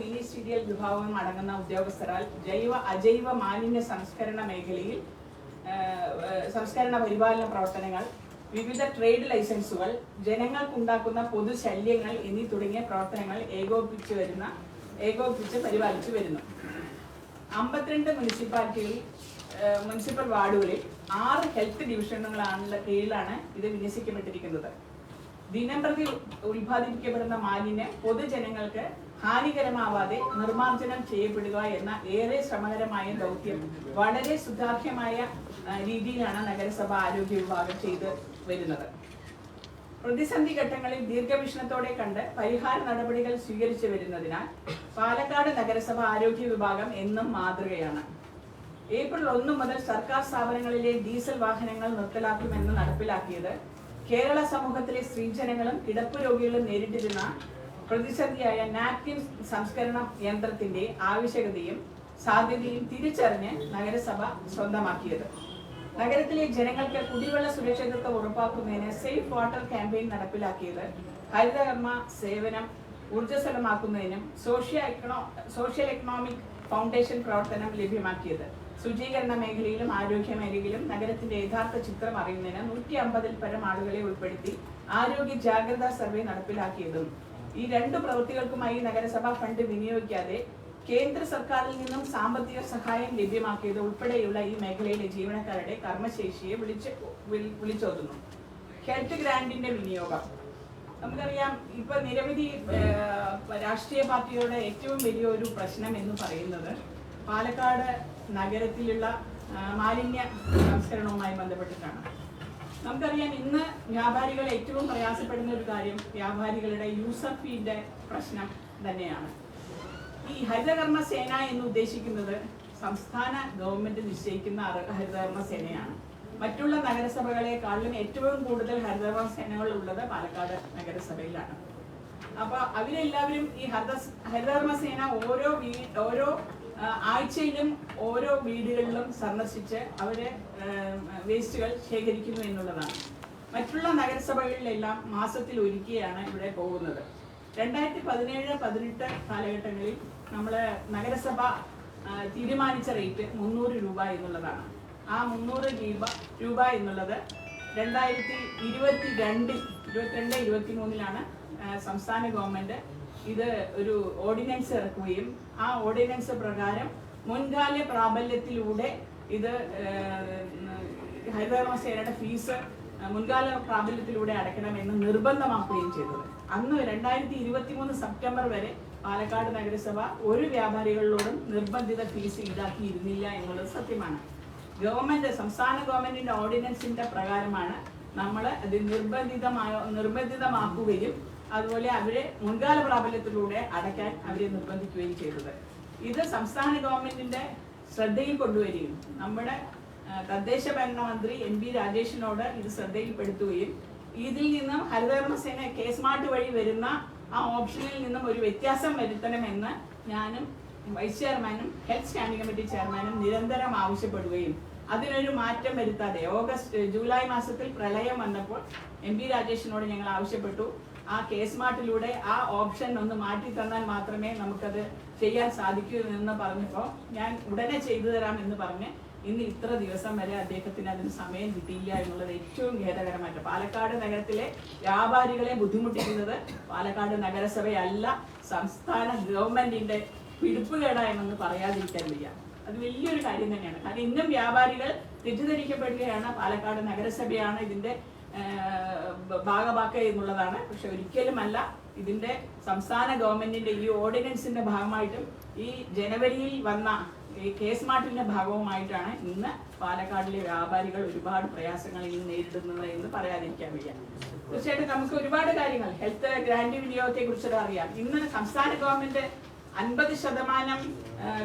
Ministerial വിഭാഗം അടങ്ങുന്ന ഉദ്യോഗസ്ഥരാൽ അജൈവ മാലിന്യ സംസ്കരണ മേഖലയിൽ സംസ്കരണ പരിപാലന പ്രവർത്തനങ്ങൾ, വിവിധ ട്രേഡ് ലൈസൻസുകൾ, ജനങ്ങൾക്കുണ്ടാക്കുന്ന പൊതുശല്യങ്ങൾ എന്നീ തുടങ്ങിയ പ്രവർത്തനങ്ങൾ ഏകോപിപ്പിച്ച് പരിപാലിച്ചു വരുന്നു. 52 മുനിസിപ്പൽ വാർഡുകളിൽ 6 ഹെൽത്ത് ഡിവിഷനുകളുടെ കീഴിലാണ് ഇത് വിന്യസിക്കപ്പെട്ടിരിക്കുന്നത്. ദിനംപ്രതി ഉത്പാദിപ്പിക്കപ്പെടുന്ന മാലിന്യം പൊതുജനങ്ങൾക്ക് ഹാനികരമാവാതെ നിർമ്മാർജ്ജനം ചെയ്യപ്പെടുക എന്ന ഏറെ ശ്രമകരമായ ദൗത്യം വളരെ സുതാര്യമായ രീതിയിലാണ് നഗരസഭ ആരോഗ്യ വിഭാഗം ചെയ്തു വരുന്നത്. പ്രതിസന്ധി ഘട്ടങ്ങളിൽ ദീർഘവീക്ഷണത്തോടെ കണ്ട് പരിഹാര നടപടികൾ സ്വീകരിച്ചു വരുന്നതിനാൽ പാലക്കാട് നഗരസഭ ആരോഗ്യ വിഭാഗം എന്നും മാതൃകയാണ്. ഏപ്രിൽ 1 മുതൽ സർക്കാർ സ്ഥാപനങ്ങളിലെ ഡീസൽ വാഹനങ്ങൾ നിർത്തലാക്കുമെന്ന് നടപ്പിലാക്കിയത് കേരള സമൂഹത്തിലെ സ്ത്രീജനങ്ങളും കിടപ്പ് രോഗികളും നേരിട്ടിരുന്ന പ്രതിസന്ധിയായ നാപ്കിൻ സംസ്കരണ യന്ത്രത്തിന്റെ ആവശ്യകതയും സാധ്യതയും തിരിച്ചറിഞ്ഞ് നഗരസഭ സ്വന്തമാക്കിയത്. നഗരത്തിലെ ജനങ്ങൾക്ക് കുടിവെള്ള സുരക്ഷിതത്വം ഉറപ്പാക്കുന്നതിന് സേഫ് വാട്ടർ ക്യാമ്പയിൻ നടപ്പിലാക്കിയത് ഹരിതകർമ്മ സേവനം ഊർജ്ജസ്വലമാക്കുന്നതിനും സോഷ്യൽ എക്കണോമിക് ഫൗണ്ടേഷൻ പ്രവർത്തനം ലഭ്യമാക്കിയത് ശുചീകരണ മേഖലയിലും ആരോഗ്യ മേഖലയിലും നഗരത്തിന്റെ യഥാർത്ഥ ചിത്രം അറിയുന്നതിന് 150-ൽ പരം ആളുകളെ ഉൾപ്പെടുത്തി ആരോഗ്യ ജാഗ്രതാ സർവേ നടപ്പിലാക്കിയതും ഈ 2 പ്രവൃത്തികൾക്കുമായി നഗരസഭാ ഫണ്ട് വിനിയോഗിക്കാതെ കേന്ദ്ര സർക്കാരിൽ നിന്നും സാമ്പത്തിക സഹായം ലഭ്യമാക്കിയത് ഉൾപ്പെടെയുള്ള ഈ മേഖലയിലെ ജീവനക്കാരുടെ കർമ്മശേഷിയെ വിളിച്ചോതുന്നു. ഹെൽത്ത് ഗ്രാന്റിന്റെ വിനിയോഗം നമുക്കറിയാം. ഇപ്പൊ നിരവധി രാഷ്ട്രീയ പാർട്ടികളുടെ ഏറ്റവും വലിയൊരു പ്രശ്നം എന്ന് പറയുന്നത് പാലക്കാട് നഗരത്തിലുള്ള മാലിന്യ സംസ്കരണവുമായി ബന്ധപ്പെട്ടിട്ടാണ്. നമുക്കറിയാം, ഇന്ന് വ്യാപാരികൾ ഏറ്റവും പ്രയാസപ്പെടുന്ന ഒരു കാര്യം വ്യാപാരികളുടെ യൂസർ ഫീയുടെ പ്രശ്നം തന്നെയാണ്. ഈ ഹരിതകർമ്മ സേന എന്ന് ഉദ്ദേശിക്കുന്നത് സംസ്ഥാന ഗവൺമെന്റ് നിശ്ചയിക്കുന്ന ഹരിതകർമ്മ സേനയാണ്. മറ്റുള്ള നഗരസഭകളെക്കാളും ഏറ്റവും കൂടുതൽ ഹരിതകർമ്മ സേനകൾ ഉള്ളത് പാലക്കാട് നഗരസഭയിലാണ്. അപ്പൊ അവരെല്ലാവരും ഈ ഹരിതകർമ്മ സേന ഓരോ ആഴ്ചയിലും ഓരോ വീടുകളിലും സന്ദർശിച്ച് അവര് വേസ്റ്റുകൾ ശേഖരിക്കുന്നു എന്നുള്ളതാണ്. മറ്റുള്ള നഗരസഭകളിലെല്ലാം മാസത്തിൽ ഒരിക്കലാണ് ഇവിടെ പോകുന്നത്. 2017-18 കാലഘട്ടങ്ങളിൽ നമ്മള് നഗരസഭ തീരുമാനിച്ച റേറ്റ് 300 രൂപ എന്നുള്ളതാണ്. ആ 300 രൂപ എന്നുള്ളത് 2022-23 സംസ്ഥാന ഗവൺമെന്റ് ഇത് ഒരു ഓർഡിനൻസ് ഇറക്കുകയും ആ ഓർഡിനൻസ് പ്രകാരം മുൻകാല പ്രാബല്യത്തിലൂടെ ഇത് ഹരിതകർമ്മ സേനയുടെ ഫീസ് മുൻകാല പ്രാബല്യത്തിലൂടെ അടയ്ക്കണമെന്ന് നിർബന്ധമാക്കുകയും ചെയ്തത്. അന്ന് 2023 സെപ്റ്റംബർ വരെ പാലക്കാട് നഗരസഭ ഒരു വ്യാപാരികളോടും നിർബന്ധിത ഫീസ് ഈടാക്കിയിരുന്നില്ല എന്നുള്ളത് സത്യമാണ്. സംസ്ഥാന ഗവൺമെന്റിന്റെ ഓർഡിനൻസിന്റെ പ്രകാരമാണ് നമ്മൾ അത് നിർബന്ധിതമാക്കുകയും അതുപോലെ അവരെ മുൻകാല പ്രാബല്യത്തിലൂടെ അടയ്ക്കാൻ അവരെ നിർബന്ധിക്കുകയും ചെയ്തത്. ഇത് സംസ്ഥാന ഗവൺമെന്റിന്റെ ശ്രദ്ധയിൽ കൊണ്ടുവരികയും നമ്മുടെ തദ്ദേശ ഭരണ മന്ത്രി MP രാജേഷിനോട് ഇത് ശ്രദ്ധയിൽപ്പെടുത്തുകയും ഇതിൽ നിന്നും ഹരിതകർമ്മ സേന കേസ്മാർട്ട് വഴി വരുന്ന ആ ഓപ്ഷനിൽ നിന്നും ഒരു വ്യത്യാസം വരുത്തണമെന്ന് ഞാനും വൈസ് ചെയർമാനും ഹെൽത്ത് സ്റ്റാൻഡിംഗ് കമ്മിറ്റി ചെയർമാനും നിരന്തരം ആവശ്യപ്പെടുകയും അതിനൊരു മാറ്റം വരുത്താതെ ജൂലൈ മാസത്തിൽ പ്രളയം വന്നപ്പോൾ MP രാജേഷിനോട് ഞങ്ങൾ ആവശ്യപ്പെട്ടു, ആ കേസ്മാർട്ടിലൂടെ ആ ഓപ്ഷൻ ഒന്ന് മാറ്റി തന്നാൽ മാത്രമേ നമുക്കത് ചെയ്യാൻ സാധിക്കൂ എന്ന് പറഞ്ഞപ്പോൾ ഞാൻ ഉടനെ ചെയ്തു തരാം എന്ന് പറഞ്ഞ് ഇന്ന് ഇത്ര ദിവസം വരെ അദ്ദേഹത്തിന് അതിന് സമയം കിട്ടിയില്ല എന്നുള്ളത് ഏറ്റവും ഖേദകരമായിട്ട്. പാലക്കാട് നഗരത്തിലെ വ്യാപാരികളെ ബുദ്ധിമുട്ടിക്കുന്നത് പാലക്കാട് നഗരസഭയല്ല, സംസ്ഥാന ഗവൺമെന്റിന്റെ പിടിപ്പുകേടായെന്ന് പറയാതിരിക്കാൻ വയ്യ. അത് വലിയൊരു കാര്യം തന്നെയാണ്. കാരണം ഇന്നും വ്യാപാരികൾ തെറ്റിദ്ധരിക്കപ്പെടുകയാണ് പാലക്കാട് നഗരസഭയാണ് ഇതിന്റെ ഭാഗമാക്കുക എന്നുള്ളതാണ്. പക്ഷെ ഒരിക്കലുമല്ല. ഇതിന്റെ സംസ്ഥാന ഗവൺമെന്റിന്റെ ഈ ഓർഡിനൻസിന്റെ ഭാഗമായിട്ടും ഈ ജനുവരിയിൽ വന്ന ഈ കേസ്മാർട്ടിന്റെ ഭാഗവുമായിട്ടാണ് ഇന്ന് പാലക്കാടിലെ വ്യാപാരികൾ ഒരുപാട് പ്രയാസങ്ങൾ ഇന്ന് നേരിടുന്നത് എന്ന് പറയാതിരിക്കാൻ വയ്യ. തീർച്ചയായിട്ടും നമുക്ക് ഒരുപാട് കാര്യങ്ങൾ ഹെൽത്ത് ഗ്രാന്റ് വിനിയോഗത്തെ കുറിച്ചൊക്കെ അറിയാം. ഇന്ന് സംസ്ഥാന ഗവൺമെന്റ് 50%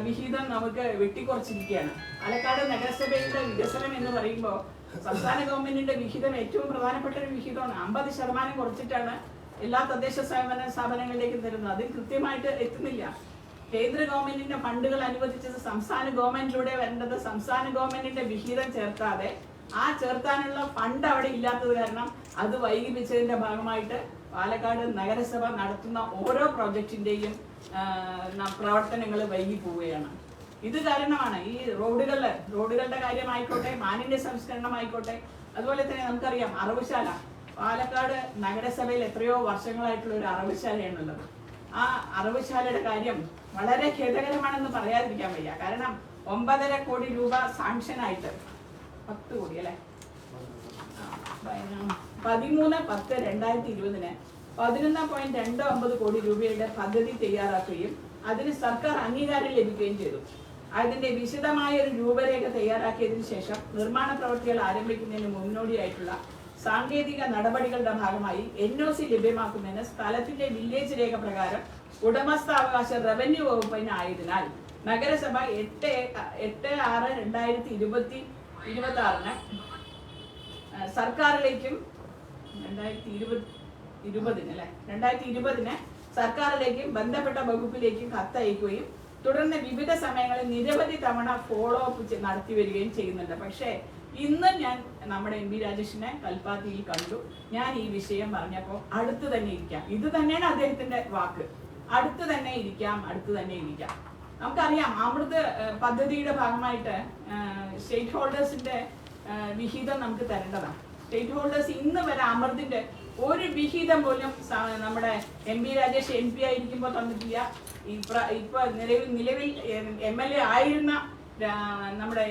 വിഹിതം നമുക്ക് വെട്ടിക്കുറച്ചിരിക്കുകയാണ്. പാലക്കാട് നഗരസഭയുടെ വികസനം എന്ന് പറയുമ്പോൾ സംസ്ഥാന ഗവൺമെന്റിന്റെ വിഹിതം ഏറ്റവും പ്രധാനപ്പെട്ട ഒരു വിഹിതമാണ്. 50% കുറച്ചിട്ടാണ് എല്ലാ തദ്ദേശ സ്വയംഭരണ സ്ഥാപനങ്ങളിലേക്കും തരുന്നത്. അതിൽ കൃത്യമായിട്ട് എത്തുന്നില്ല. കേന്ദ്ര ഗവൺമെന്റിന്റെ ഫണ്ടുകൾ അനുവദിച്ചത് സംസ്ഥാന ഗവൺമെന്റിലൂടെ വരേണ്ടത് സംസ്ഥാന ഗവൺമെന്റിന്റെ വിഹിതം ചേർത്താതെ ആ ചേർത്താനുള്ള ഫണ്ട് അവിടെ ഇല്ലാത്തത് കാരണം അത് വൈകിപ്പിച്ചതിന്റെ ഭാഗമായിട്ട് പാലക്കാട് നഗരസഭ നടത്തുന്ന ഓരോ പ്രോജക്റ്റിന്റെയും പ്രവർത്തനങ്ങൾ വൈകി പോവുകയാണ്. ഇത് കാരണമാണ് ഈ റോഡുകളുടെ കാര്യമായിക്കോട്ടെ, മാലിന്യ സംസ്കരണമായിക്കോട്ടെ, അതുപോലെ തന്നെ നമുക്കറിയാം അറവുശാല. പാലക്കാട് നഗരസഭയിൽ എത്രയോ വർഷങ്ങളായിട്ടുള്ള ഒരു അറവുശാലയാണുള്ളത്. ആ അറവുശാലയുടെ കാര്യം വളരെ ഖേദകരമാണെന്ന് പറയാതിരിക്കാൻ വയ്യ. കാരണം 9.5 കോടി രൂപ സാങ്ഷൻ ആയിട്ട് 10 കോടി അല്ലെ 13/10/2020 11.29 കോടി രൂപയുടെ പദ്ധതി തയ്യാറാക്കുകയും അതിന് സർക്കാർ അംഗീകാരം ലഭിക്കുകയും ചെയ്തു. അതിന്റെ വിശദമായ ഒരു രൂപരേഖ തയ്യാറാക്കിയതിനു ശേഷം നിർമ്മാണ പ്രവൃത്തികൾ ആരംഭിക്കുന്നതിന് മുന്നോടിയായിട്ടുള്ള സാങ്കേതിക നടപടികളുടെ ഭാഗമായി NOC ലഭ്യമാക്കുന്നതിന് സ്ഥലത്തിന്റെ വില്ലേജ് രേഖ പ്രകാരം ഉടമസ്ഥാവകാശ റവന്യൂ വകുപ്പിന് ആയതിനാൽ നഗരസഭ 8/6/2026 സർക്കാരിലേക്കും 2020 സർക്കാരിലേക്കും ബന്ധപ്പെട്ട വകുപ്പിലേക്കും കത്തയക്കുകയും തുടർന്ന് വിവിധ സമയങ്ങളിൽ നിരവധി തവണ ഫോളോ അപ്പ് നടത്തി വരികയും ചെയ്യുന്നുണ്ട്. പക്ഷേ ഇന്ന് ഞാൻ നമ്മുടെ MP രാജേഷിനെ കൽപ്പാത്തിയിൽ കണ്ടു. ഞാൻ ഈ വിഷയം പറഞ്ഞപ്പോൾ അടുത്ത് തന്നെ ഇരിക്കാം, ഇത് തന്നെയാണ് അദ്ദേഹത്തിന്റെ വാക്ക്, അടുത്ത് തന്നെ ഇരിക്കാം. നമുക്കറിയാം അമൃത് പദ്ധതിയുടെ ഭാഗമായിട്ട് സ്റ്റേറ്റ് ഹോൾഡേഴ്സിന്റെ വിഹിതം നമുക്ക് തരേണ്ടതാണ്. സ്റ്റേറ്റ് ഹോൾഡേഴ്സ് ഇന്ന് വരെ അമൃതിന്റെ ഒരു വിഹിതം പോലും നമ്മുടെ MP രാജേഷ് MP ആയിരിക്കുമ്പോൾ തന്നിട്ടില്ല. ഇപ്പൊ നിലവിൽ MLA ആയിരുന്ന നമ്മുടെ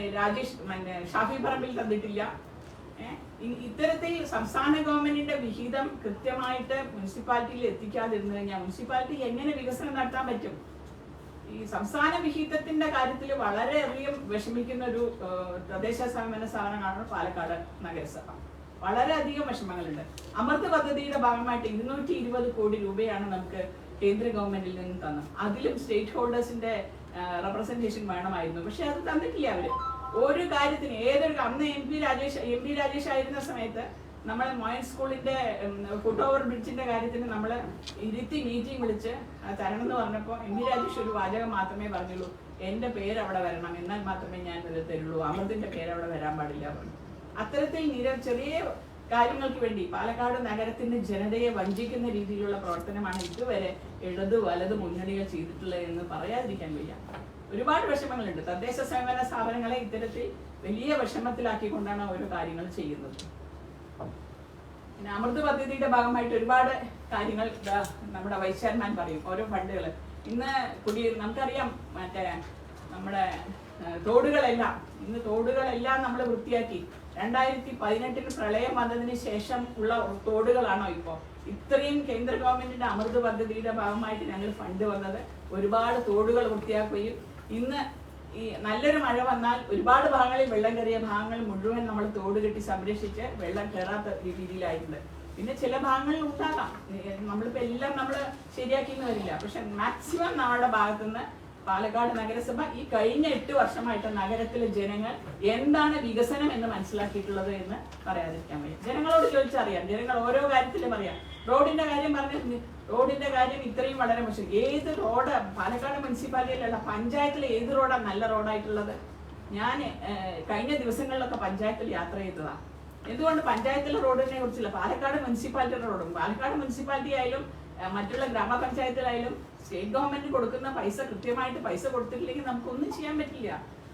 ഷാഫി പറമ്പിൽ തന്നിട്ടില്ല. ഇത്തരത്തിൽ സംസ്ഥാന ഗവൺമെന്റിന്റെ വിഹിതം കൃത്യമായിട്ട് മുനിസിപ്പാലിറ്റിയിൽ എത്തിക്കാതിരുന്നു കഴിഞ്ഞാൽ മുനിസിപ്പാലിറ്റി എങ്ങനെ വികസനം നടത്താൻ പറ്റും? ഈ സംസ്ഥാന വിഹിതത്തിന്റെ കാര്യത്തിൽ വളരെയധികം വിഷമിക്കുന്ന ഒരു തദ്ദേശ സ്വയംഭരണ സ്ഥാപനമാണ് പാലക്കാട് നഗരസഭ. വളരെയധികം വിഷമങ്ങളുണ്ട്. അമൃത് പദ്ധതിയുടെ ഭാഗമായിട്ട് 220 കോടി രൂപയാണ് നമുക്ക് കേന്ദ്ര ഗവൺമെന്റിൽ നിന്ന് തന്നത്. അതിലും സ്റ്റേറ്റ് ഹോൾഡേഴ്സിന്റെ റെപ്രസെന്റേഷൻ വേണമായിരുന്നു. പക്ഷെ അത് തന്നിട്ടില്ല അവര്. ഒരു കാര്യത്തിന് അന്ന് MP രാജേഷ് ആയിരുന്ന സമയത്ത് നമ്മളെ മോയൻ സ്കൂളിന്റെ ഫുട് ഓവർ ബ്രിഡ്ജിന്റെ കാര്യത്തിന് നമ്മൾ ഇരുത്തി മീറ്റിംഗ് വിളിച്ച് തരണം എന്ന് പറഞ്ഞപ്പോൾ MP രാജേഷ് ഒരു വാചകം മാത്രമേ പറഞ്ഞുള്ളൂ, എന്റെ പേര് അവിടെ വരണം, എന്നാൽ മാത്രമേ ഞാൻ ഇത് തരുള്ളൂ, അമൃതിന്റെ പേര് അവിടെ വരാൻ പാടില്ല പറഞ്ഞു. അത്തരത്തിൽ ചെറിയ കാര്യങ്ങൾക്ക് വേണ്ടി പാലക്കാട് നഗരത്തിന്റെ ജനതയെ വഞ്ചിക്കുന്ന രീതിയിലുള്ള പ്രവർത്തനമാണ് ഇതുവരെ ഇടത് വലത് മുന്നണികൾ ചെയ്തിട്ടുള്ളത് എന്ന് പറയാതിരിക്കാൻ വയ്യ. ഒരുപാട് വിഷമങ്ങളുണ്ട്. തദ്ദേശ സ്വയംഭരണ സ്ഥാപനങ്ങളെ ഇത്തരത്തിൽ വലിയ വിഷമത്തിലാക്കിക്കൊണ്ടാണ് ഓരോ കാര്യങ്ങൾ ചെയ്യുന്നത്. പിന്നെ അമൃത് പദ്ധതിയുടെ ഭാഗമായിട്ട് ഒരുപാട് കാര്യങ്ങൾ നമ്മുടെ വൈസ് ചെയർമാൻ പറയും. ഓരോ ഫണ്ടുകൾ ഇന്ന് നമുക്കറിയാം മറ്റേ നമ്മുടെ തോടുകളെല്ലാം നമ്മൾ വൃത്തിയാക്കി. 2018 പ്രളയം വന്നതിന് ശേഷം ഉള്ള തോടുകളാണോ ഇപ്പോൾ ഇത്രയും കേന്ദ്ര ഗവൺമെന്റിന്റെ അമൃത് പദ്ധതിയുടെ ഭാഗമായിട്ട് ഞങ്ങൾ ഫണ്ട് വന്നത്? ഒരുപാട് തോടുകൾ വൃത്തിയാക്കുകയും ഇന്ന് ഈ നല്ലൊരു മഴ വന്നാൽ ഒരുപാട് ഭാഗങ്ങളിൽ വെള്ളം കയറിയ ഭാഗങ്ങൾ മുഴുവൻ നമ്മൾ തോട് കെട്ടി സംരക്ഷിച്ച് വെള്ളം കയറാത്ത രീതിയിലായിട്ടുണ്ട്. പിന്നെ ചില ഭാഗങ്ങളിൽ ഉണ്ടാകാം, നമ്മളിപ്പോൾ എല്ലാം നമ്മൾ ശരിയാക്കിയെന്ന് വരില്ല. പക്ഷെ മാക്സിമം നമ്മുടെ ഭാഗത്തുനിന്ന് പാലക്കാട് നഗരസഭ ഈ കഴിഞ്ഞ 8 വർഷമായിട്ട് നഗരത്തിലെ ജനങ്ങൾ എന്താണ് വികസനം എന്ന് മനസ്സിലാക്കിയിട്ടുള്ളത് എന്ന് പറയാതിരിക്കാൻ വയ്യ. ജനങ്ങളോട് ചോദിച്ചറിയാം, ജനങ്ങൾ ഓരോ കാര്യത്തിലും അറിയാം. റോഡിന്റെ കാര്യം ഇത്രയും വളരെ മോശം. ഏത് റോഡ് പാലക്കാട് മുനിസിപ്പാലിറ്റിയിലല്ല പഞ്ചായത്തിലെ ഏത് റോഡാണ് നല്ല റോഡായിട്ടുള്ളത്? ഞാൻ കഴിഞ്ഞ ദിവസങ്ങളിലൊക്കെ പഞ്ചായത്തിൽ യാത്ര ചെയ്തതാണ്. എന്തുകൊണ്ട് പഞ്ചായത്തിലെ റോഡിനെ കുറിച്ചില്ല, പാലക്കാട് മുനിസിപ്പാലിറ്റിയുടെ റോഡും പാലക്കാട് മുനിസിപ്പാലിറ്റി ആയാലും മറ്റുള്ള ഗ്രാമപഞ്ചായത്തിലായാലും സ്റ്റേറ്റ് ഗവൺമെന്റ് കൊടുക്കുന്ന കൃത്യമായിട്ട് പൈസ കൊടുത്തിട്ടില്ലെങ്കിൽ നമുക്കൊന്നും ചെയ്യാൻ പറ്റില്ല.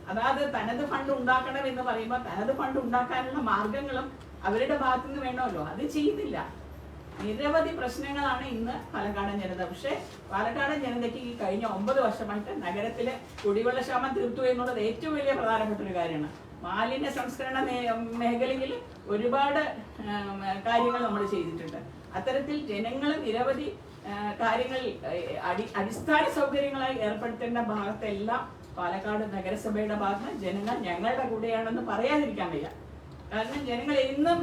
അതായത് തനത് ഫണ്ട് ഉണ്ടാക്കണം എന്ന് പറയുമ്പോൾ തനത് ഫണ്ട് ഉണ്ടാക്കാനുള്ള മാർഗങ്ങളും അവരുടെ ഭാഗത്തുനിന്ന് വേണമല്ലോ, അത് ചെയ്യുന്നില്ല. നിരവധി പ്രശ്നങ്ങളാണ് ഇന്ന് പാലക്കാടൻ ജനത. പക്ഷെ പാലക്കാടൻ ജനതയ്ക്ക് ഈ കഴിഞ്ഞ 9 വർഷമായിട്ട് നഗരത്തിലെ കുടിവെള്ളക്ഷാമം തീർത്തു എന്നുള്ളത് ഏറ്റവും വലിയ പ്രധാനപ്പെട്ട ഒരു കാര്യമാണ്. മാലിന്യ സംസ്കരണ മേഖലയിൽ ഒരുപാട് കാര്യങ്ങൾ നമ്മൾ ചെയ്തിട്ടുണ്ട്. അത്തരത്തിൽ ജനങ്ങൾ നിരവധി കാര്യങ്ങൾ അടിസ്ഥാന സൗകര്യങ്ങളായി ഏർപ്പെടുത്തേണ്ട ഭാഗത്തെല്ലാം പാലക്കാട് നഗരസഭയുടെ ഭാഗത്ത് ജനങ്ങൾ ഞങ്ങളുടെ കൂടെയാണെന്ന് പറയാതിരിക്കാൻ വയ്യ. കാരണം ജനങ്ങൾ എന്നും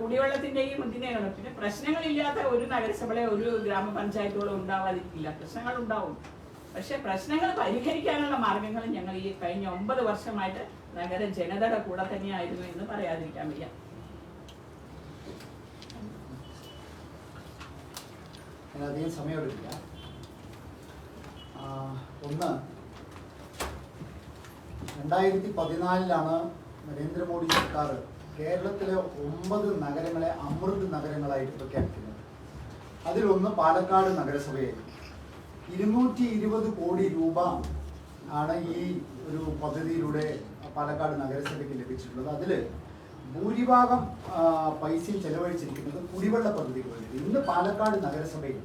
കുടിവെള്ളത്തിന്റെയും ഇതിനെയാണ്. പിന്നെ പ്രശ്നങ്ങളില്ലാത്ത ഒരു നഗരസഭയോ ഒരു ഗ്രാമപഞ്ചായത്തുകളോ ഉണ്ടാവാതിരിക്കില്ല, പ്രശ്നങ്ങൾ ഉണ്ടാവും. പക്ഷെ പ്രശ്നങ്ങൾ പരിഹരിക്കാനുള്ള മാർഗങ്ങൾ ഞങ്ങൾ ഈ കഴിഞ്ഞ 9 വർഷമായിട്ട് നഗര ജനതയുടെ കൂടെ തന്നെയായിരുന്നു എന്ന് പറയാതിരിക്കാൻ വയ്യ. അധികം സമയമെടുക്കില്ല. ഒന്ന്, 2014 നരേന്ദ്രമോദി സർക്കാർ കേരളത്തിലെ 9 നഗരങ്ങളെ അമൃത് നഗരങ്ങളായിട്ട് പ്രഖ്യാപിക്കുന്നത്. അതിലൊന്ന് പാലക്കാട് നഗരസഭയായിരുന്നു. 220 കോടി രൂപ ആണ് ഈ ഒരു പദ്ധതിയിലൂടെ പാലക്കാട് നഗരസഭയ്ക്ക് ലഭിച്ചിട്ടുള്ളത്. അതിൽ ഭൂരിഭാഗം പൈസയും ചെലവഴിച്ചിരിക്കുന്നത് കുടിവെള്ള പദ്ധതിക്ക് വേണ്ടി. ഇന്ന് പാലക്കാട് നഗരസഭയിൽ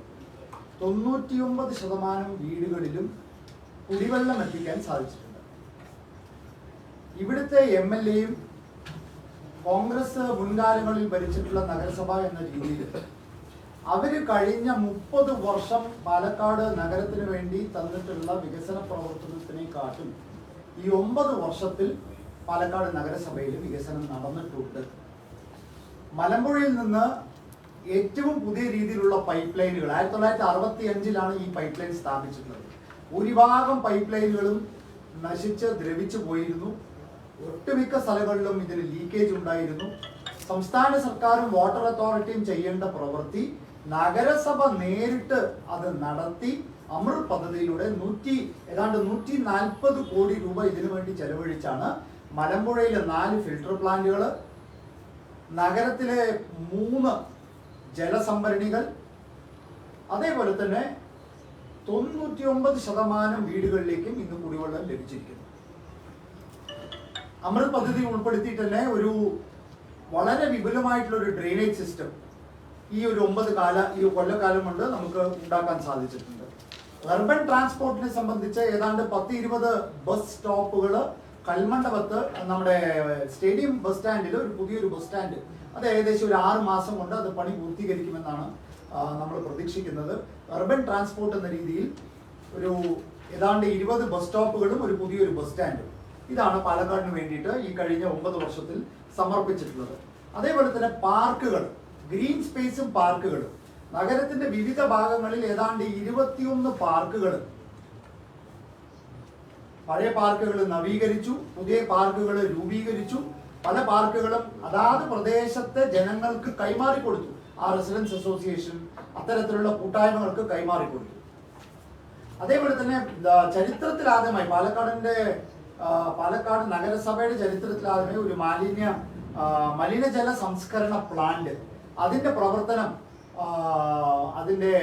99% വീടുകളിലും കുടിവെള്ളം എത്തിക്കാൻ സാധിച്ചിട്ടുണ്ട്. ഇവിടുത്തെ MLAയും കോൺഗ്രസ് മുൻകാലങ്ങളിൽ ഭരിച്ചിട്ടുള്ള നഗരസഭ എന്ന രീതിയിൽ അവർ കഴിഞ്ഞ 30 വർഷം പാലക്കാട് നഗരത്തിന് വേണ്ടി തന്നിട്ടുള്ള വികസന പ്രവർത്തനത്തിനെക്കാട്ടും ഈ 9 വർഷത്തിൽ പാലക്കാട് നഗരസഭയിൽ വികസനം നടന്നിട്ടുണ്ട്. മലമ്പുഴയിൽ നിന്ന് ഏറ്റവും പുതിയ രീതിയിലുള്ള പൈപ്പ് ലൈനുകൾ 1965 ഈ പൈപ്പ് ലൈൻ സ്ഥാപിച്ചിട്ടുള്ളത്. ഭൂരിഭാഗം പൈപ്പ് ലൈനുകളും നശിച്ച് ദ്രവിച്ചു പോയിരുന്നു. ഒട്ടുമിക്ക സ്ഥലങ്ങളിലും ഇതിന് ലീക്കേജ് ഉണ്ടായിരുന്നു. സംസ്ഥാന സർക്കാരും വാട്ടർ അതോറിറ്റിയും ചെയ്യേണ്ട പ്രവൃത്തി നഗരസഭ നേരിട്ട് അത് നടത്തി അമൃത് പദ്ധതിയിലൂടെ ഏതാണ്ട് 140 കോടി രൂപ ഇതിനു വേണ്ടി ചെലവഴിച്ചാണ് മലമ്പുഴയിലെ 4 ഫിൽട്ടർ പ്ലാന്റുകൾ, നഗരത്തിലെ 3 ജലസംഭരണികൾ, അതേപോലെ തന്നെ 99% വീടുകളിലേക്കും ഇന്ന് കുടിവെള്ളം ലഭിച്ചിരിക്കുന്നു. അമൃത് പദ്ധതി ഉൾപ്പെടുത്തിയിട്ട് തന്നെ ഒരു വളരെ വിപുലമായിട്ടുള്ള ഒരു ഡ്രെയിനേജ് സിസ്റ്റം ഈ ഒരു 9 കൊല്ലക്കാലം കൊണ്ട് നമുക്ക് ഉണ്ടാക്കാൻ സാധിച്ചിട്ടുണ്ട്. അർബൻ ട്രാൻസ്പോർട്ടിനെ സംബന്ധിച്ച് ഏതാണ്ട് 10-20 ബസ് സ്റ്റോപ്പുകൾ കൽമണ്ഡപത്ത് നമ്മുടെ സ്റ്റേഡിയം ബസ് സ്റ്റാൻഡിൽ ഒരു പുതിയൊരു ബസ് സ്റ്റാൻഡ്, അത് ഏകദേശം ഒരു 6 മാസം കൊണ്ട് അത് പണി പൂർത്തീകരിക്കുമെന്നാണ് നമ്മൾ പ്രതീക്ഷിക്കുന്നത്. അർബൻ ട്രാൻസ്പോർട്ട് എന്ന രീതിയിൽ ഒരു ഏതാണ്ട് 20 ബസ് സ്റ്റോപ്പുകളും ഒരു പുതിയൊരു ബസ് സ്റ്റാൻഡും ഇതാണ് പാലക്കാടിന് വേണ്ടിയിട്ട് ഈ കഴിഞ്ഞ 9 വർഷത്തിൽ സമർപ്പിച്ചിട്ടുള്ളത്. അതേപോലെ തന്നെ പാർക്കുകൾ, ഗ്രീൻ സ്പേസും പാർക്കുകളും നഗരത്തിന്റെ വിവിധ ഭാഗങ്ങളിൽ ഏതാണ്ട് 21 പാർക്കുകൾ, പഴയ പാർക്കുകൾ നവീകരിച്ചു, പുതിയ പാർക്കുകൾ രൂപീകരിച്ചു. പല പാർക്കുകളും അതാത് പ്രദേശത്തെ ജനങ്ങൾക്ക് കൈമാറി കൊടുത്തു. ആ റെസിഡൻസ് അസോസിയേഷൻ അത്തരത്തിലുള്ള കൂട്ടായ്മകൾക്ക് കൈമാറി കൊടുത്തു. അതേപോലെ തന്നെ ചരിത്രത്തിലാദ്യമായി പാലക്കാട് നഗരസഭയുടെ ചരിത്രത്തിലാദ്യമായി ഒരു മലിനജല സംസ്കരണ പ്ലാന്റ്, അതിന്റെ പ്രവർത്തനം, അതിന്റെ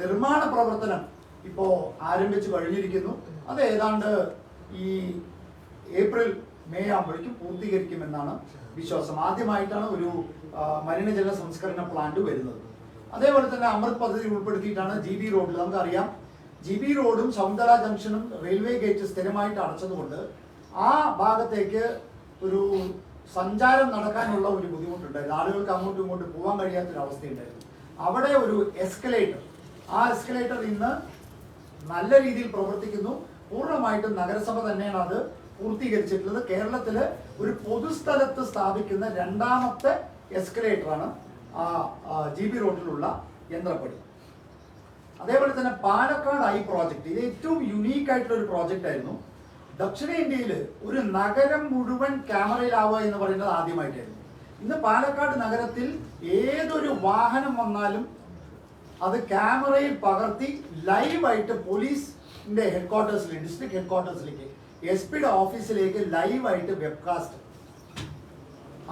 നിർമ്മാണ പ്രവർത്തനം ഇപ്പോ ആരംഭിച്ചു കഴിഞ്ഞിരിക്കുന്നു. അത് ഏതാണ്ട് ഈ ഏപ്രിൽ-മെയ് ആകുമ്പോഴേക്കും പൂർത്തീകരിക്കുമെന്നാണ് വിശ്വാസം. ആദ്യമായിട്ടാണ് ഒരു മലിനജല സംസ്കരണ പ്ലാന്റ് വരുന്നത്. അതേപോലെ തന്നെ അമൃത് പദ്ധതി ഉൾപ്പെടുത്തിയിട്ടാണ് GB റോഡിൽ, നമുക്കറിയാം GB റോഡും ശകുന്തള ജംഗ്ഷനും റെയിൽവേ ഗേറ്റ് സ്ഥിരമായിട്ട് അടച്ചതുകൊണ്ട് ആ ഭാഗത്തേക്ക് ഒരു സഞ്ചാരം നടക്കാനുള്ള ഒരു ബുദ്ധിമുട്ടുണ്ടായിരുന്നു. ആളുകൾക്ക് അങ്ങോട്ടും ഇങ്ങോട്ടും പോകാൻ കഴിയാത്തൊരവസ്ഥയുണ്ടായിരുന്നു. അവിടെ ഒരു എസ്കലേറ്റർ, ആ എസ്കലേറ്റർ ഇന്ന് നല്ല രീതിയിൽ പ്രവർത്തിക്കുന്നു. പൂർണ്ണമായിട്ടും നഗരസഭ തന്നെയാണ് അത് പൂർത്തീകരിച്ചിട്ടുള്ളത്. കേരളത്തില് ഒരു പൊതുസ്ഥലത്ത് സ്ഥാപിക്കുന്ന 2ാമത്തെ എസ്കലേറ്ററാണ് GB റോഡിലുള്ള യന്ത്രപ്പടി. അതേപോലെ തന്നെ പാലക്കാട് ഐ പ്രോജക്റ്റ്, ഇത് ഏറ്റവും യുണീക്ക് ആയിട്ടുള്ള ഒരു പ്രോജക്റ്റ് ആയിരുന്നു. ദക്ഷിണേന്ത്യയിൽ ഒരു നഗരം മുഴുവൻ ക്യാമറയിലാവുക എന്ന് പറയുന്നത് ആദ്യമായിട്ടായിരുന്നു. ഇന്ന് പാലക്കാട് നഗരത്തിൽ ഏതൊരു വാഹനം വന്നാലും അത് ക്യാമറയിൽ പകർത്തി ലൈവായിട്ട് പോലീസിന്റെ ഹെഡ്ക്വാർട്ടേഴ്സിലേക്ക്, ഡിസ്ട്രിക്ട് ഹെഡ്ക്വാർട്ടേഴ്സിലേക്ക്, SP-യുടെ ഓഫീസിലേക്ക് ലൈവായിട്ട് വെബ്കാസ്റ്റ്.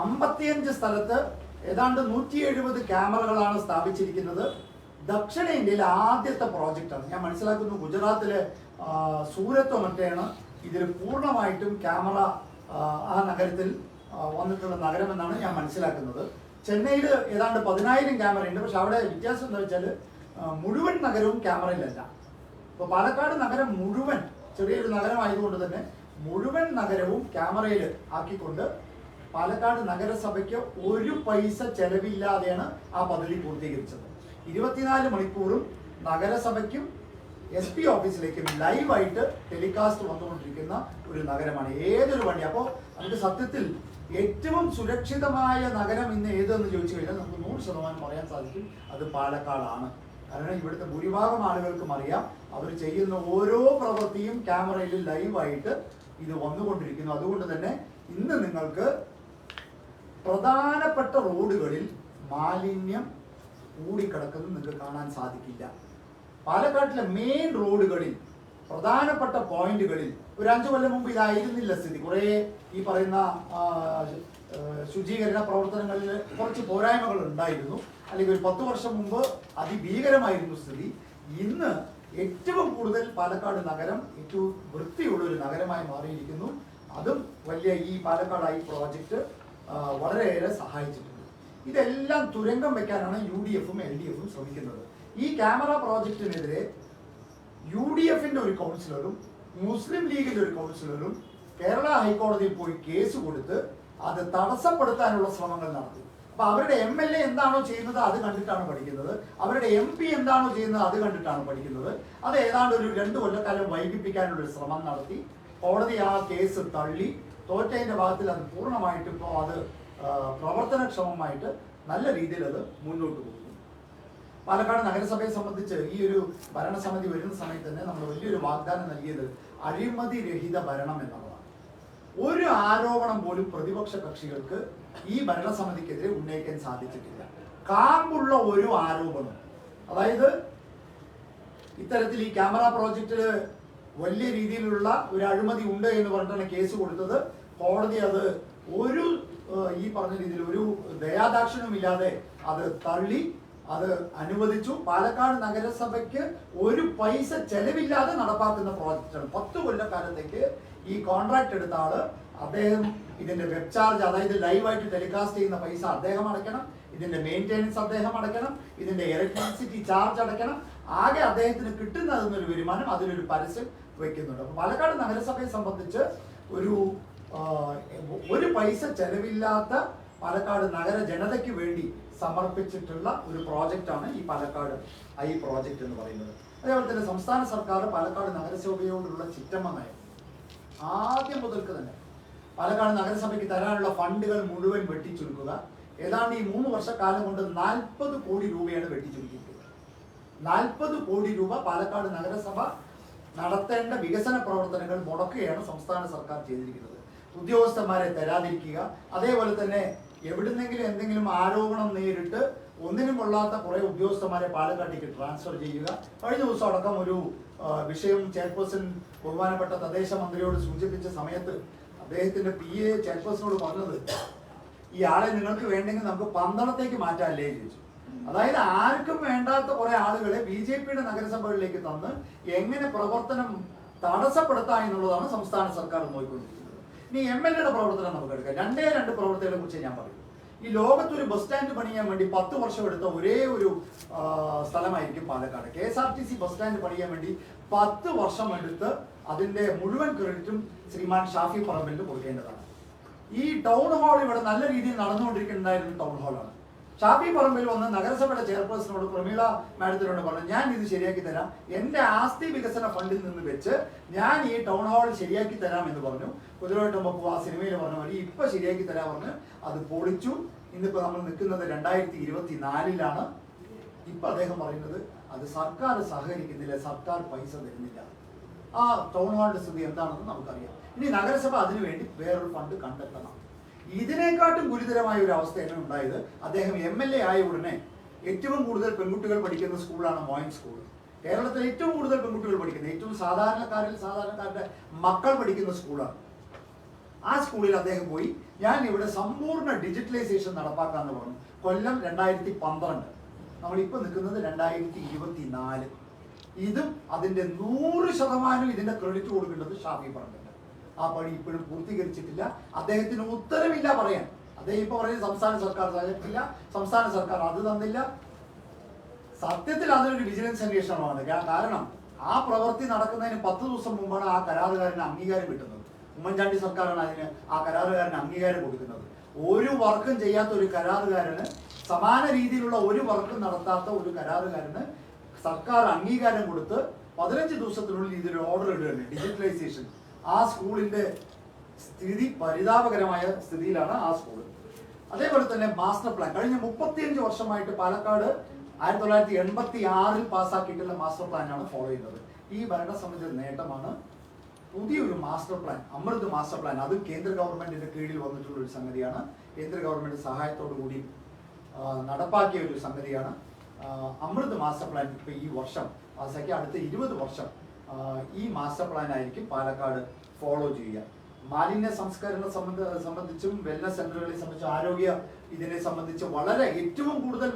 55 സ്ഥലത്ത് ഏതാണ്ട് 170 ക്യാമറകളാണ് സ്ഥാപിച്ചിരിക്കുന്നത്. ദക്ഷിണേന്ത്യയിലെ ആദ്യത്തെ പ്രോജക്റ്റാണ്. ഞാൻ മനസ്സിലാക്കുന്നു ഗുജറാത്തിലെ സൂറത്തോ മറ്റേയാണ് ഇതിൽ പൂർണ്ണമായിട്ടും ക്യാമറ ആ നഗരത്തിൽ വന്നിട്ടുള്ള നഗരമെന്നാണ് ഞാൻ മനസ്സിലാക്കുന്നത്. ചെന്നൈയിൽ ഏതാണ്ട് 10,000 ക്യാമറയുണ്ട്. പക്ഷെ അവിടെ വ്യത്യാസം എന്താ വെച്ചാൽ മുഴുവൻ നഗരവും ക്യാമറയിലല്ല. ഇപ്പോൾ പാലക്കാട് നഗരം മുഴുവൻ, ചെറിയൊരു നഗരമായതുകൊണ്ട് തന്നെ മുഴുവൻ നഗരവും ക്യാമറയിൽ ആക്കിക്കൊണ്ട് പാലക്കാട് നഗരസഭയ്ക്ക് ഒരു പൈസ ചെലവില്ലാതെയാണ് ആ പദ്ധതി പൂർത്തീകരിച്ചത്. 24 മണിക്കൂറും നഗരസഭയ്ക്കും SP ഓഫീസിലേക്കും ലൈവായിട്ട് ടെലികാസ്റ്റ് വന്നുകൊണ്ടിരിക്കുന്ന ഒരു നഗരമാണ് ഏതൊരു വണ്ടി. അപ്പോൾ നമുക്ക് സത്യത്തിൽ ഏറ്റവും സുരക്ഷിതമായ നഗരം ഇന്ന് ഏതെന്ന് ചോദിച്ചു കഴിഞ്ഞാൽ നമുക്ക് 100% പറയാൻ സാധിക്കും അത് പാലക്കാടാണ്. കാരണം ഇവിടുത്തെ ഭൂരിഭാഗം ആളുകൾക്കും അറിയാം, അവർ ചെയ്യുന്ന ഓരോ പ്രവൃത്തിയും ക്യാമറയിൽ ലൈവായിട്ട് ഇത് വന്നുകൊണ്ടിരിക്കുന്നു. അതുകൊണ്ട് തന്നെ ഇന്ന് നിങ്ങൾക്ക് പ്രധാനപ്പെട്ട റോഡുകളിൽ മാലിന്യം കൂടിക്കിടക്കുന്നത് നിങ്ങൾക്ക് കാണാൻ സാധിക്കില്ല. പാലക്കാട്ടിലെ മെയിൻ റോഡുകളിൽ പ്രധാനപ്പെട്ട പോയിന്റുകളിൽ ഒരു 5 കൊല്ലം മുമ്പ് ഇതായിരുന്നില്ല സ്ഥിതി. കുറേ ഈ പറയുന്ന ശുചീകരണ പ്രവർത്തനങ്ങളിൽ കുറച്ച് പോരായ്മകൾ ഉണ്ടായിരുന്നു. അല്ലെങ്കിൽ ഒരു 10 വർഷം മുമ്പ് അതിഭീകരമായിരുന്നു സ്ഥിതി. ഇന്ന് ഏറ്റവും കൂടുതൽ പാലക്കാട് നഗരം ഏറ്റവും വൃത്തിയുള്ള ഒരു നഗരമായി മാറിയിരിക്കുന്നു. അതും വലിയ ഈ പാലക്കാട് ഐ പ്രോജക്റ്റ് വളരെയേറെ സഹായിച്ചിട്ടുണ്ട്. ഇതെല്ലാം തുരങ്കം വെക്കാനാണ് UDF-ഉം LDF-ഉം ശ്രമിക്കുന്നത്. ഈ ക്യാമറ പ്രോജക്റ്റിനെതിരെ UDF-ന്റെ ഒരു കൗൺസിലറും മുസ്ലിം ലീഗിന്റെ ഒരു കൗൺസിലറും കേരള ഹൈക്കോടതിയിൽ പോയി കേസ് കൊടുത്ത് അത് തടസ്സപ്പെടുത്താനുള്ള ശ്രമങ്ങൾ നടത്തി. അപ്പൊ അവരുടെ MLA എന്താണോ ചെയ്യുന്നത് അത് കണ്ടിട്ടാണ് പഠിക്കുന്നത്, അവരുടെ MP എന്താണോ ചെയ്യുന്നത് അത് കണ്ടിട്ടാണ് പഠിക്കുന്നത്. അത് ഏതാണ്ട് ഒരു 2 കൊല്ലക്കാലം വൈകിപ്പിക്കാനുള്ള ഒരു ശ്രമം നടത്തി. കോടതി ആ കേസ് തള്ളി. തോറ്റതിന്റെ ഭാഗത്തിൽ അത് പൂർണ്ണമായിട്ട് ഇപ്പോൾ അത് പ്രവർത്തനക്ഷമമായിട്ട് നല്ല രീതിയിൽ അത് മുന്നോട്ട് പോകുന്നു. പാലക്കാട് നഗരസഭയെ സംബന്ധിച്ച് ഈ ഒരു ഭരണസമിതി വരുന്ന സമയത്ത് തന്നെ നമ്മൾ വലിയൊരു വാഗ്ദാനം നൽകിയത് അഴിമതി രഹിത ഭരണം എന്നുള്ളതാണ്. ഒരു ആരോപണം പോലും പ്രതിപക്ഷ കക്ഷികൾക്ക് ഈ ഭരണസമിതിക്കെതിരെ ഉന്നയിക്കാൻ സാധിച്ചിട്ടില്ല. കാമ്പുള്ള ഒരു ആരോപണം, അതായത് ഇത്തരത്തിൽ ഈ ക്യാമറ പ്രോജക്റ്റിൽ വലിയ രീതിയിലുള്ള ഒരു അഴിമതി ഉണ്ട് എന്ന് പറഞ്ഞിട്ടാണ് കേസ് കൊടുത്തത്. കോടതി അത് ഒരു ഈ പറഞ്ഞ രീതിയിൽ ഒരു ദയാദാക്ഷിണ്യമില്ലാതെ അത് തള്ളി, അത് അനുവദിച്ചു. പാലക്കാട് നഗരസഭയ്ക്ക് ഒരു പൈസ ചെലവില്ലാതെ നടപ്പാക്കുന്ന പ്രോജക്റ്റാണ്. 10 കൊല്ലക്കാലത്തേക്ക് ഈ കോൺട്രാക്ട് എടുത്ത ആള് അദ്ദേഹം ഇതിന്റെ വെബ് ചാർജ്, അതായത് ലൈവായിട്ട് ടെലികാസ്റ്റ് ചെയ്യുന്ന പൈസ അദ്ദേഹം അടയ്ക്കണം, ഇതിന്റെ മെയിൻ്റെനൻസ് അദ്ദേഹം അടയ്ക്കണം, ഇതിന്റെ ഇലക്ട്രിസിറ്റി ചാർജ് അടയ്ക്കണം. ആകെ അദ്ദേഹത്തിന് കിട്ടുന്നതെന്നൊരു വരുമാനം അതിലൊരു പരസ്യം വെക്കുന്നുണ്ട്. അപ്പൊ പാലക്കാട് നഗരസഭയെ സംബന്ധിച്ച് ഒരു പൈസ ചെലവില്ലാത്ത പാലക്കാട് നഗര ജനതയ്ക്ക് വേണ്ടി സമർപ്പിച്ചിട്ടുള്ള ഒരു പ്രോജക്റ്റാണ് ഈ പാലക്കാട് ഐ പ്രോജക്റ്റ് എന്ന് പറയുന്നത്. അതേപോലെ തന്നെ സംസ്ഥാന സർക്കാർ പാലക്കാട് നഗരസഭയോടുള്ള ചിറ്റമ്മ നയം ആദ്യം മുതൽക്ക് തന്നെ പാലക്കാട് നഗരസഭയ്ക്ക് തരാനുള്ള ഫണ്ടുകൾ മുഴുവൻ വെട്ടിച്ചുരുക്കുക. ഏതാണ്ട് ഈ 3 വർഷക്കാലം കൊണ്ട് 40 കോടി രൂപയാണ് വെട്ടിച്ചുരുക്കിയിട്ടുള്ളത്. 40 കോടി രൂപ പാലക്കാട് നഗരസഭ നടത്തേണ്ട വികസന പ്രവർത്തനങ്ങൾ മുടക്കുകയാണ് സംസ്ഥാന സർക്കാർ ചെയ്തിരിക്കുന്നത്. ഉദ്യോഗസ്ഥന്മാരെ തരാതിരിക്കുക, അതേപോലെ തന്നെ എവിടുന്നെങ്കിലും എന്തെങ്കിലും ആരോപണം നേരിട്ട് ഒന്നിനും കൊള്ളാത്ത കുറെ ഉദ്യോഗസ്ഥന്മാരെ പാലക്കാട്ടേക്ക് ട്രാൻസ്ഫർ ചെയ്യുക. കഴിഞ്ഞ ദിവസം അടക്കം ഒരു വിഷയം ചെയർപേഴ്സൺ ബഹുമാനപ്പെട്ട തദ്ദേശ മന്ത്രിയോട് സൂചിപ്പിച്ച സമയത്ത് അദ്ദേഹത്തിന്റെ PA ചെയർപേഴ്സണോട് പറഞ്ഞത്, ഈ ആളെ നിങ്ങൾക്ക് വേണ്ടെങ്കിൽ നമുക്ക് പന്തളത്തേക്ക് മാറ്റാല്ലേ ചോദിച്ചു. അതായത് ആർക്കും വേണ്ടാത്ത കുറെ ആളുകളെ BJPയുടെ നഗരസഭകളിലേക്ക് തന്ന് എങ്ങനെ പ്രവർത്തനം തടസ്സപ്പെടുത്താം എന്നുള്ളതാണ് സംസ്ഥാന സർക്കാർ നോക്കിക്കൊണ്ടിരിക്കുന്നത്. ഇനി MLAയുടെ പ്രവർത്തനം നമുക്ക് എടുക്കാം. 2 പ്രവർത്തനങ്ങളെ കുറിച്ച് ഞാൻ പറയും. ഈ ലോകത്തൊരു ബസ് സ്റ്റാൻഡ് പണിയാൻ വേണ്ടി 10 വർഷം എടുത്ത ഒരേ ഒരു സ്ഥലമായിരിക്കും പാലക്കാട്. KSRTC ബസ് സ്റ്റാൻഡ് പണിയാൻ വേണ്ടി 10 വർഷം എടുത്ത് അതിന്റെ മുഴുവൻ ക്രെഡിറ്റും ശ്രീമാൻ ഷാഫി പറമ്പിലിന് കൊടുക്കേണ്ടതാണ്. ഈ ടൗൺ ഹാൾ ഇവിടെ നല്ല രീതിയിൽ നടന്നുകൊണ്ടിരിക്കുന്നുണ്ടായിരുന്ന ടൗൺ ഹാളാണ്. ഷാഫി പറമ്പിൽ വന്ന് നഗരസഭയുടെ ചെയർപേഴ്സണോട് പ്രമീള മാഡത്തിനോട് പറഞ്ഞു, ഞാൻ ഇത് ശരിയാക്കി തരാം, എന്റെ ആസ്തി വികസന ഫണ്ടിൽ നിന്ന് വെച്ച് ഞാൻ ഈ ടൗൺ ഹാൾ ശരിയാക്കി തരാം എന്ന് പറഞ്ഞു. കുതിരവട്ടം ബപ്പു ആ സിനിമയിൽ പറഞ്ഞ പോലെ ഇപ്പൊ ശരിയാക്കി തരാൻ പറഞ്ഞ് അത് പൊളിച്ചു. ഇന്നിപ്പോ നമ്മൾ നിൽക്കുന്നത് 2024-ലാണ്. ഇപ്പൊ അദ്ദേഹം പറയുന്നത് അത് സർക്കാർ സഹകരിക്കുന്നില്ല, സർക്കാർ പൈസ തരുന്നില്ല. ആ ടൗൺ ഹാളിന്റെ സ്ഥിതി എന്താണെന്ന് നമുക്കറിയാം. ഇനി നഗരസഭ അതിനുവേണ്ടി വേറൊരു ഫണ്ട് കണ്ടെത്തണം. ഇതിനെക്കാട്ടും ഗുരുതരമായ ഒരു അവസ്ഥയാണ് ഉണ്ടായത്. അദ്ദേഹം MLA ആയ ഉടനെ ഏറ്റവും കൂടുതൽ പെൺകുട്ടികൾ പഠിക്കുന്ന സ്കൂളാണ് മോയിൻ സ്കൂൾ. കേരളത്തിൽ ഏറ്റവും കൂടുതൽ പെൺകുട്ടികൾ പഠിക്കുന്ന, ഏറ്റവും സാധാരണക്കാരുടെ മക്കൾ പഠിക്കുന്ന സ്കൂളാണ്. ആ സ്കൂളിൽ അദ്ദേഹം പോയി, ഞാൻ ഇവിടെ സമ്പൂർണ്ണ ഡിജിറ്റലൈസേഷൻ നടപ്പാക്കാന്ന് പറഞ്ഞു. കൊല്ലം 2012, നമ്മളിപ്പോൾ നിൽക്കുന്നത് 2024. ഇതും അതിന്റെ 100% ഇതിന്റെ ക്രെഡിറ്റ് കൊടുക്കേണ്ടത് ഷാഫി പറമ്പിൽ. ആ പണി ഇപ്പോഴും പൂർത്തീകരിച്ചിട്ടില്ല. അദ്ദേഹത്തിന് ഉത്തരവില്ല പറയാൻ. അദ്ദേഹം ഇപ്പൊ പറയുന്നത് സംസ്ഥാന സർക്കാർ സഹകരിച്ചില്ല, സംസ്ഥാന സർക്കാർ അത് തന്നില്ല. സത്യത്തിൽ അതൊരു വിജിലൻസ് അന്വേഷണമാണ്. കാരണം ആ പ്രവൃത്തി നടക്കുന്നതിന് 10 ദിവസം മുമ്പാണ് ആ കരാറുകാരന് അംഗീകാരം കിട്ടുന്നത്. ഉമ്മൻചാണ്ടി സർക്കാരാണ് അതിന് ആ കരാറുകാരന് അംഗീകാരം കൊടുക്കുന്നത്. ഒരു വർക്കും ചെയ്യാത്ത ഒരു കരാറുകാരന്, സമാന രീതിയിലുള്ള ഒരു വർക്കും നടത്താത്ത ഒരു കരാറുകാരന് സർക്കാർ അംഗീകാരം കൊടുത്ത് 15 ദിവസത്തിനുള്ളിൽ ഇതിൽ ഓർഡർ ഇടുകയാണ് ഡിജിറ്റലൈസേഷൻ. ആ സ്കൂളിന്റെ സ്ഥിതി പരിതാപകരമായ സ്ഥിതിയിലാണ് ആ സ്കൂൾ. അതേപോലെ തന്നെ മാസ്റ്റർ പ്ലാൻ കഴിഞ്ഞ 35 വർഷമായിട്ട് പാലക്കാട് 1986 പാസ്സാക്കിയിട്ടുള്ള മാസ്റ്റർ പ്ലാനാണ് ഫോളോ ചെയ്യുന്നത്. ഈ ഭരണസമിതി നേട്ടമാണ് പുതിയൊരു മാസ്റ്റർ പ്ലാൻ, അമൃത് മാസ്റ്റർ പ്ലാൻ. അത് കേന്ദ്ര ഗവൺമെന്റിന്റെ കീഴിൽ വന്നിട്ടുള്ള ഒരു സംഗതിയാണ്. കേന്ദ്ര ഗവൺമെന്റ് സഹായത്തോടു കൂടി നടപ്പാക്കിയ ഒരു സംഗതിയാണ് അമൃത് മാസ്റ്റർ പ്ലാൻ. ഇപ്പൊ ഈ വർഷം പാസ്സാക്കി അടുത്ത 20 വർഷം ഈ മാസ്റ്റർ പ്ലാൻ ആയിരിക്കും പാലക്കാട് ഫോളോ ചെയ്യുക. മാലിന്യ സംസ്കരണം സംബന്ധിച്ചും വെൽനസ് സെന്ററുകളെ സംബന്ധിച്ചും ആരോഗ്യ ഇതിനെ സംബന്ധിച്ച് വളരെ ഏറ്റവും കൂടുതൽ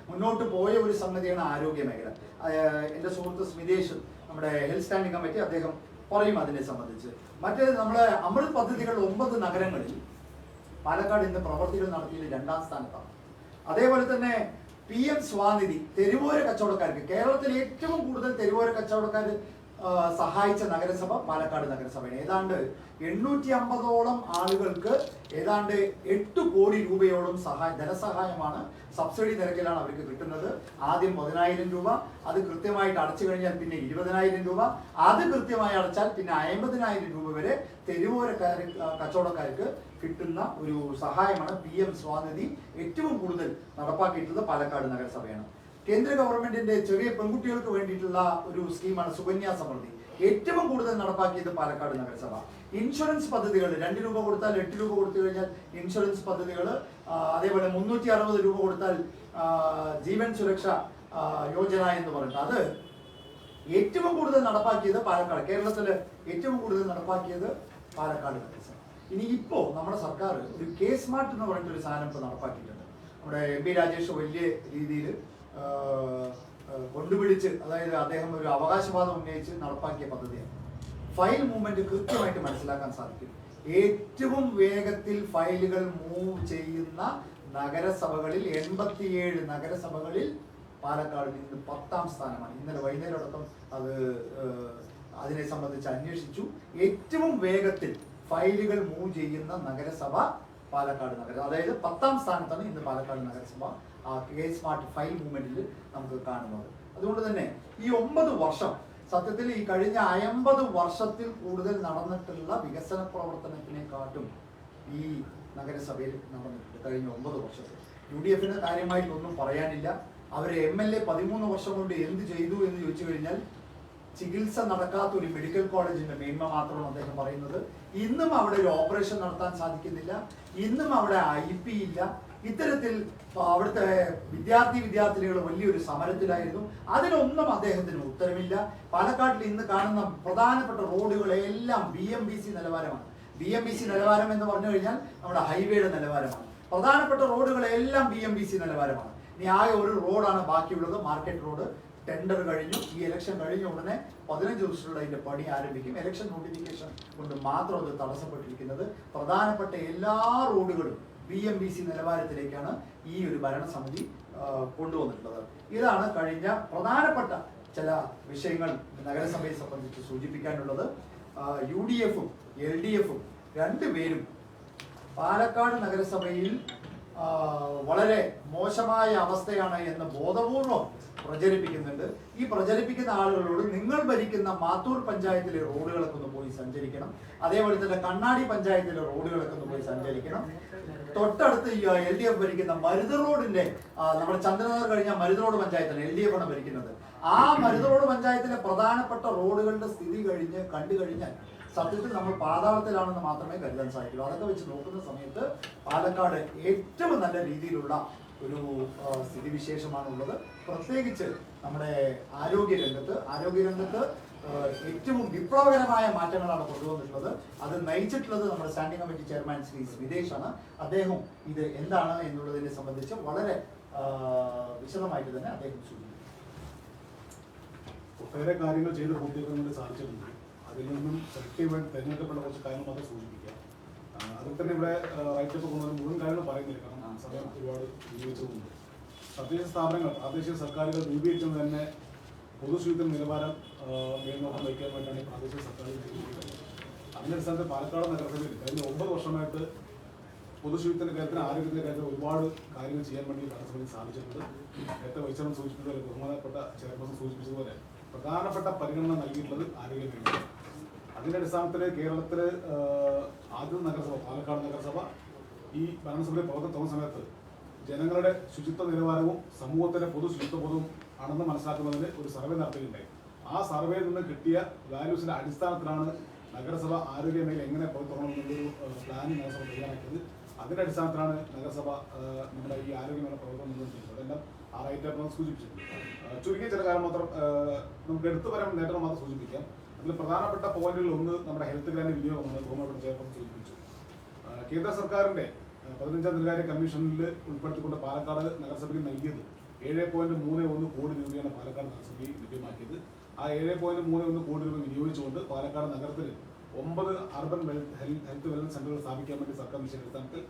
മുന്നോട്ട് പോയ ഒരു സംഗതിയാണ് ആരോഗ്യ മേഖല. എൻ്റെ സുഹൃത്ത് സ്മിതേഷ്, നമ്മുടെ ഹെൽത്ത് സ്റ്റാൻഡിംഗ് കമ്മിറ്റി, അദ്ദേഹം പറയും അതിനെ സംബന്ധിച്ച്. മറ്റേത് നമ്മളെ അമൃത് പദ്ധതികൾ 9 നഗരങ്ങളിൽ പാലക്കാട് ഇന്ന് പ്രവർത്തികൾ നടത്തിയതിൽ 2ാം സ്ഥാനത്താണ്. അതേപോലെ തന്നെ PM സ്വാനിധി തെരുവോര കച്ചവടക്കാർക്ക്, കേരളത്തിൽ ഏറ്റവും കൂടുതൽ തെരുവോര കച്ചവടക്കാർ സഹായിച്ച നഗരസഭ പാലക്കാട് നഗരസഭയാണ്. ഏതാണ്ട് 850ഓളം ആളുകൾക്ക് ഏതാണ്ട് 8 കോടി രൂപയോളം ധനസഹായമാണ് സബ്സിഡി നിരക്കിലാണ് അവർക്ക് കിട്ടുന്നത്. ആദ്യം 10,000 രൂപ, അത് കൃത്യമായിട്ട് അടച്ചു കഴിഞ്ഞാൽ പിന്നെ 20,000 രൂപ, അത് കൃത്യമായി അടച്ചാൽ പിന്നെ 50,000 രൂപ വരെ കച്ചവടക്കാർക്ക് കിട്ടുന്ന ഒരു സഹായമാണ് PM സ്വാനിധി ഏറ്റവും കൂടുതൽ നടപ്പാക്കിയിട്ടുള്ളത് പാലക്കാട് നഗരസഭയാണ്. കേന്ദ്ര ഗവൺമെന്റിന്റെ ചെറിയ പെൺകുട്ടികൾക്ക് വേണ്ടിയിട്ടുള്ള ഒരു സ്കീമാണ് സുകന്യ സമൃദ്ധി, ഏറ്റവും കൂടുതൽ നടപ്പാക്കിയത് പാലക്കാട് നഗരസഭ. ഇൻഷുറൻസ് പദ്ധതികൾ 2 രൂപ കൊടുത്താൽ 8 രൂപ കൊടുത്തു കഴിഞ്ഞാൽ ഇൻഷുറൻസ് പദ്ധതികൾ, അതേപോലെ 360 രൂപ കൊടുത്താൽ ജീവൻ സുരക്ഷ യോജന എന്ന് പറയുന്നത്, അത് ഏറ്റവും കൂടുതൽ നടപ്പാക്കിയത് പാലക്കാട്, കേരളത്തില് ഏറ്റവും കൂടുതൽ നടപ്പാക്കിയത് പാലക്കാട് നഗരസഭ. ഇനി ഇപ്പോ നമ്മുടെ സർക്കാർ ഒരു K-സ്മാർട്ട് എന്ന് പറഞ്ഞിട്ട് ഒരു സാധനം ഇപ്പോൾ നടപ്പാക്കിയിട്ടുണ്ട്. നമ്മുടെ MP രാജേഷ് വലിയ രീതിയിൽ കൊണ്ടുപിടിച്ച്, അതായത് അദ്ദേഹം ഒരു അവകാശവാദം ഉന്നയിച്ച് നടപ്പാക്കിയ പദ്ധതിയാണ്. ഫയൽ മൂവ്മെന്റ് കൃത്യമായിട്ട് മനസ്സിലാക്കാൻ സാധിക്കും. ഏറ്റവും വേഗത്തിൽ ഫയലുകൾ മൂവ് ചെയ്യുന്ന നഗരസഭകളിൽ 87 നഗരസഭകളിൽ പാലക്കാട് ഇന്ന് 10ാം സ്ഥാനമാണ്. ഇന്നലെ വൈകുന്നേരം അടക്കം അതിനെ സംബന്ധിച്ച് അന്വേഷിച്ചു. ഏറ്റവും വേഗത്തിൽ ഫയലുകൾ മൂവ് ചെയ്യുന്ന നഗരസഭ പാലക്കാട് നഗരം, അതായത് 10ാം സ്ഥാനത്താണ് ഇന്ന് പാലക്കാട് നഗരസഭ K-സ്മാർട്ട് ഫയൽ മൂവ്മെന്റിൽ നമുക്ക് കാണുന്നത്. അതുകൊണ്ട് തന്നെ ഈ 9 വർഷം സത്യത്തിൽ ഈ കഴിഞ്ഞ 50 വർഷത്തിൽ കൂടുതൽ നടന്നിട്ടുള്ള വികസന പ്രവർത്തനത്തിനെക്കാട്ടും ഈ നഗരസഭയിൽ നടന്നിട്ടുണ്ട് കഴിഞ്ഞ 9 വർഷത്തിൽ. UDFന് കാര്യമായിട്ടൊന്നും പറയാനില്ല. അവരെ MLA 13 വർഷം കൊണ്ട് എന്ത് ചെയ്തു എന്ന് ചോദിച്ചു കഴിഞ്ഞാൽ ചികിത്സ നടക്കാത്ത ഒരു മെഡിക്കൽ കോളേജിന്റെ മേന്മ മാത്രമാണ് അദ്ദേഹം പറയുന്നത്. ഇന്നും അവിടെ ഒരു ഓപ്പറേഷൻ നടത്താൻ സാധിക്കുന്നില്ല, ഇന്നും അവിടെ IP ഇല്ല. ഇത്തരത്തിൽ അവിടുത്തെ വിദ്യാർത്ഥിനികൾ വലിയൊരു സമരത്തിലായിരുന്നു. അതിനൊന്നും അദ്ദേഹത്തിന് ഉത്തരമില്ല. പാലക്കാട്ടിൽ ഇന്ന് കാണുന്ന പ്രധാനപ്പെട്ട റോഡുകളെല്ലാം BMBC നിലവാരമാണ്. BMBC നിലവാരം എന്ന് പറഞ്ഞു കഴിഞ്ഞാൽ നമ്മുടെ ഹൈവേയുടെ നിലവാരമാണ്. പ്രധാനപ്പെട്ട റോഡുകളെല്ലാം BMBC നിലവാരമാണ്. ഇനി ആകെ ഒരു റോഡാണ് ബാക്കിയുള്ളത്, മാർക്കറ്റ് റോഡ്. ടെൻഡർ കഴിഞ്ഞു. ഈ ഇലക്ഷൻ കഴിഞ്ഞ ഉടനെ 15 ദിവസത്തിലുള്ള അതിന്റെ പണി ആരംഭിക്കും. ഇലക്ഷൻ നോട്ടിഫിക്കേഷൻ കൊണ്ട് മാത്രം അത് തടസ്സപ്പെട്ടിരിക്കുന്നത്. പ്രധാനപ്പെട്ട എല്ലാ റോഡുകളും BMBC നിലവാരത്തിലേക്കാണ് ഈ ഒരു ഭരണസമിതി കൊണ്ടുവന്നിട്ടുള്ളത്. ഇതാണ് കഴിഞ്ഞ പ്രധാനപ്പെട്ട ചില വിഷയങ്ങൾ നഗരസഭയെ സംബന്ധിച്ച് സൂചിപ്പിക്കാനുള്ളത്. UDFും LDFും രണ്ടുപേരും പാലക്കാട് നഗരസഭയിൽ വളരെ മോശമായ അവസ്ഥയാണ് എന്ന് ബോധപൂർവം പ്രചരിപ്പിക്കുന്നുണ്ട്. ഈ പ്രചരിപ്പിക്കുന്ന ആളുകളോട് നിങ്ങൾ ഭരിക്കുന്ന മാത്തൂർ പഞ്ചായത്തിലെ റോഡുകളൊക്കെ ഒന്ന് പോയി സഞ്ചരിക്കണം. അതേപോലെ തന്നെ കണ്ണാടി പഞ്ചായത്തിലെ റോഡുകളൊക്കെ ഒന്ന് പോയി സഞ്ചരിക്കണം. തൊട്ടടുത്ത് LDF ഭരിക്കുന്ന മരുത് റോഡിന്റെ, നമ്മുടെ ചന്ദ്രനഗർ കഴിഞ്ഞ മരുത് റോഡ് പഞ്ചായത്താണ് LDF ആണ് ഭരിക്കുന്നത്. ആ മരുത് റോഡ് പഞ്ചായത്തിലെ പ്രധാനപ്പെട്ട റോഡുകളുടെ സ്ഥിതി കണ്ടു കഴിഞ്ഞാൽ സത്യത്തിൽ നമ്മൾ പാതാളത്തിലാണെന്ന് മാത്രമേ കരുതാൻ സാധിക്കുള്ളൂ. അതൊക്കെ വെച്ച് നോക്കുന്ന സമയത്ത് പാലക്കാട് ഏറ്റവും നല്ല രീതിയിലുള്ള ഒരു സ്ഥിതിവിശേഷമാണുള്ളത്. പ്രത്യേകിച്ച് നമ്മുടെ ആരോഗ്യരംഗത്ത് ഏറ്റവും വിപ്ലവകരമായ മാറ്റങ്ങളാണ് കൊണ്ടുവന്നിട്ടുള്ളത്. അത് നയിച്ചിട്ടുള്ളത് നമ്മുടെ standing committee chairman Shri Smithesh ആണ്. അദ്ദേഹം ഇത് എന്താണ് എന്നുള്ളതിനെ സംബന്ധിച്ച് വളരെ വിശദമായിട്ട് തന്നെ അദ്ദേഹം സൂചിപ്പിക്കും. ഒട്ടേറെ കാര്യങ്ങൾ ചെയ്ത് പൂർത്തീകരിക്കാൻ സാധിച്ചിട്ടുണ്ട്. അതിൽ നിന്നും സെലക്റ്റീവായിട്ട് തിരഞ്ഞെടുക്കപ്പെട്ട കുറച്ച് കാര്യങ്ങൾ മാത്രം സൂചിപ്പിക്കാം. അതിൽ തന്നെ ഇവിടെ റൈറ്റപ്പ് കൊണ്ടുവന്ന മുഴുവൻ കാര്യങ്ങൾ പറയുന്നില്ല, കാരണം സമയം ഒരുപാട് ഉപയോഗിച്ചതുകൊണ്ട്. തദ്ദേശ സ്ഥാപനങ്ങൾ, പ്രാദേശിക സർക്കാരുകൾ രൂപീകരിച്ചത് തന്നെ പൊതുശുചിത്വ നിലവാരം മേൽനോക്കം വയ്ക്കാൻ വേണ്ടിയാണ് ഈ പ്രാദേശിക സർക്കാരുകൾ രൂപീകരിക്കുന്നത്. അതിൻ്റെ അടിസ്ഥാനത്തിൽ പാലക്കാട് നഗരസഭയിൽ കഴിഞ്ഞ 9 വർഷമായിട്ട് പൊതുശുചിത്വത്തിന്റെ കാര്യത്തിന്, ആരോഗ്യത്തിന്റെ കാര്യത്തിൽ ഒരുപാട് കാര്യങ്ങൾ ചെയ്യാൻ വേണ്ടി നഗരസഭയിൽ സാധിച്ചിട്ടുണ്ട്. നേരത്തെ വൈസ് സൂചിപ്പിച്ചതുപോലെ, ബഹുമാനപ്പെട്ട ചെയർപേഴ്സൺ സൂചിപ്പിച്ചതുപോലെ പ്രധാനപ്പെട്ട പരിഗണന നൽകിയിട്ടുള്ളത് ആരോഗ്യ മേഖലയാണ്. അതിന്റെ അടിസ്ഥാനത്തിൽ കേരളത്തിൽ ആദ്യ നഗരസഭ പാലക്കാട് നഗരസഭ ഈ ഭരണസഭയിൽ പ്രവർത്തനം തുടങ്ങുന്ന സമയത്ത് ജനങ്ങളുടെ ശുചിത്വ നിലവാരവും സമൂഹത്തിന്റെ പൊതു ശുചിത്വബോധവും ആണെന്ന് മനസ്സിലാക്കുന്നതിന് ഒരു സർവേ നടത്തുകയുണ്ടായി. ആ സർവേയിൽ നിന്ന് കിട്ടിയ വാല്യൂസിന്റെ അടിസ്ഥാനത്തിലാണ് നഗരസഭ ആരോഗ്യ മേഖല എങ്ങനെ തുടങ്ങണം എന്നുള്ളൊരു പ്ലാൻ നഗരസഭ തയ്യാറാക്കിയത്. അതിന്റെ അടിസ്ഥാനത്തിലാണ് നഗരസഭ നമ്മുടെ ഈ ആരോഗ്യമേഖല പ്രവർത്തനം മുന്നോട്ട് അതെല്ലാം ആ റൈറ്റ് സൂചിപ്പിച്ചിട്ടുണ്ട്. ചുരുങ്ങിയ ചില കാര്യം മാത്രം നമുക്ക് എടുത്തു പറയാൻ നേട്ടങ്ങൾ മാത്രം സൂചിപ്പിക്കാം. അതിൽ പ്രധാനപ്പെട്ട പോയിന്റുകൾ ഒന്ന് നമ്മുടെ ഹെൽത്ത് ഗ്രാൻഡ് വിനിയോഗമാണ്. ബഹുമാനപ്പെട്ട ചെയർപേഴ്സൺ സൂചിപ്പിച്ചു. കേന്ദ്ര സർക്കാരിന്റെ 15ാം ധനകാര്യ കമ്മീഷനിൽ ഉൾപ്പെടുത്തിക്കൊണ്ട് പാലക്കാട് നഗരസഭയ്ക്ക് നൽകിയത് 7.31 കോടി രൂപയാണ് പാലക്കാട് നഗരസഭയിൽ ലഭ്യമാക്കിയത്. ആ 7.31 കോടി രൂപ വിനിയോഗിച്ചുകൊണ്ട് പാലക്കാട് നഗരത്തിൽ 9 അർബൻ ഹെൽത്ത് വെൽനസ് സെന്ററുകൾ സ്ഥാപിക്കാൻ വേണ്ടി സർക്കാർ നിശ്ചയിച്ച അടിസ്ഥാനത്തിൽ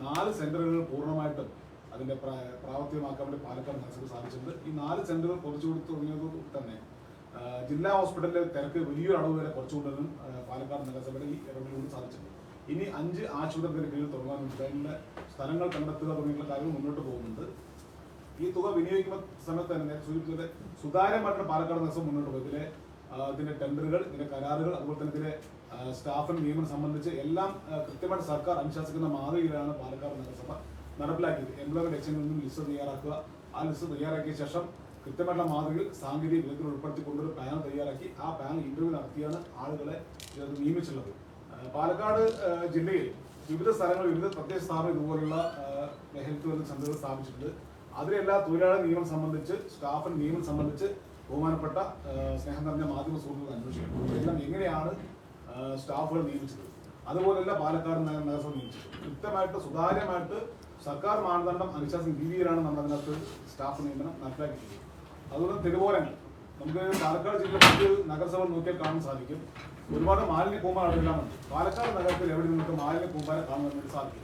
4 സെന്ററുകൾ പൂർണ്ണമായിട്ടും അതിന്റെ പ്രാവർത്തികമാക്കാൻ വേണ്ടി പാലക്കാട് നഗരസഭ സാധിച്ചിട്ടുണ്ട്. ഈ 4 സെന്ററുകൾ കുറച്ചു തുടങ്ങിയത് തന്നെ ജില്ലാ ഹോസ്പിറ്റലിലെ തിരക്ക് വലിയൊരു അളവ് വരെ കുറച്ചുകൊണ്ടുവരാനും പാലക്കാട് നഗരസഭയുടെ ഈ ഇടപെടലുകൊണ്ട് സാധിച്ചിട്ടുണ്ട്. ഇനി 5 ആശുപത്രികളുടെ കീഴിൽ തുടങ്ങാനുണ്ട്. അതിനുള്ള സ്ഥലങ്ങൾ കണ്ടെത്തുക തുടങ്ങിയുള്ള കാര്യങ്ങൾ മുന്നോട്ട് പോകുന്നുണ്ട്. ഈ തുക വിനിയോഗിക്കുന്ന സമയത്ത് തന്നെ സൂചിപ്പിച്ചത് സുതാര്യമായിട്ടുള്ള പാലക്കാട് നഗരസഭ മുന്നോട്ട് പോയി. ഇതിന്റെ ടെൻഡറുകൾ, ഇതിന്റെ കരാറുകൾ, അതുപോലെ തന്നെ ഇതിലെ സ്റ്റാഫിന് നിയമനം സംബന്ധിച്ച് എല്ലാം കൃത്യമായിട്ട് സർക്കാർ അനുശാസിക്കുന്ന മാതൃകയിലാണ് പാലക്കാട് നഗരസഭ നടപ്പിലാക്കിയത്. എംപ്ലോയ്മെന്റ് എക്സ്ചേഞ്ചിൽ നിന്നും ലിസ്റ്റ് തയ്യാറാക്കുക. ആ ലിസ്റ്റ് തയ്യാറാക്കിയ ശേഷം കൃത്യമായിട്ടുള്ള മാതൃകയിൽ സാങ്കേതിക വിദഗ്ധർ ഉൾപ്പെടുത്തിക്കൊണ്ടൊരു പാനൽ തയ്യാറാക്കി ആ പാനൽ ഇന്റർവ്യൂ നടത്തിയാണ് ആളുകളെ നിയമിച്ചുള്ളത്. പാലക്കാട് ജില്ലയിൽ വിവിധ സ്ഥലങ്ങളിൽ വിവിധ പ്രത്യേക സ്ഥാപനം ഇതുപോലുള്ള ഹെൽത്ത് വെൽനസ് സെന്ററുകൾ സ്ഥാപിച്ചിട്ടുണ്ട്. അതിലെല്ലാം തൊഴിലാളി നിയമനം സംബന്ധിച്ച്, സ്റ്റാഫിന് നിയമനം സംബന്ധിച്ച് ബഹുമാനപ്പെട്ട സ്നേഹം നിറഞ്ഞ മാധ്യമ സുഹൃത്തുക്കൾ അന്വേഷിക്കുന്നു. ഇതെല്ലാം എങ്ങനെയാണ് സ്റ്റാഫുകൾ നിയമിച്ചത്, അതുപോലെയല്ല പാലക്കാട് നഗരസഭ നിയമിച്ചത്. കൃത്യമായിട്ട് സുതാര്യമായിട്ട് സർക്കാർ മാനദണ്ഡം അനുശാസിക്കുന്ന രീതിയിലാണ് നമ്മൾ അതിനകത്ത് സ്റ്റാഫ് നിയമനം നടപ്പിലാക്കിയിട്ടുള്ളത്. അതുപോലെ തെരുവോരങ്ങൾ നമുക്ക് പാലക്കാട് ജില്ലയിൽ നഗരസഭ നോക്കിയാൽ കാണാൻ സാധിക്കും. ഒരുപാട് മാലിന്യ കൂമ്പാരമെല്ലാം ഉണ്ട്. പാലക്കാട് നഗരത്തിൽ എവിടെ നിങ്ങൾക്ക് മാലിന്യ കൂമ്പാരം കാണാൻ വേണ്ടി സാധിക്കില്ല.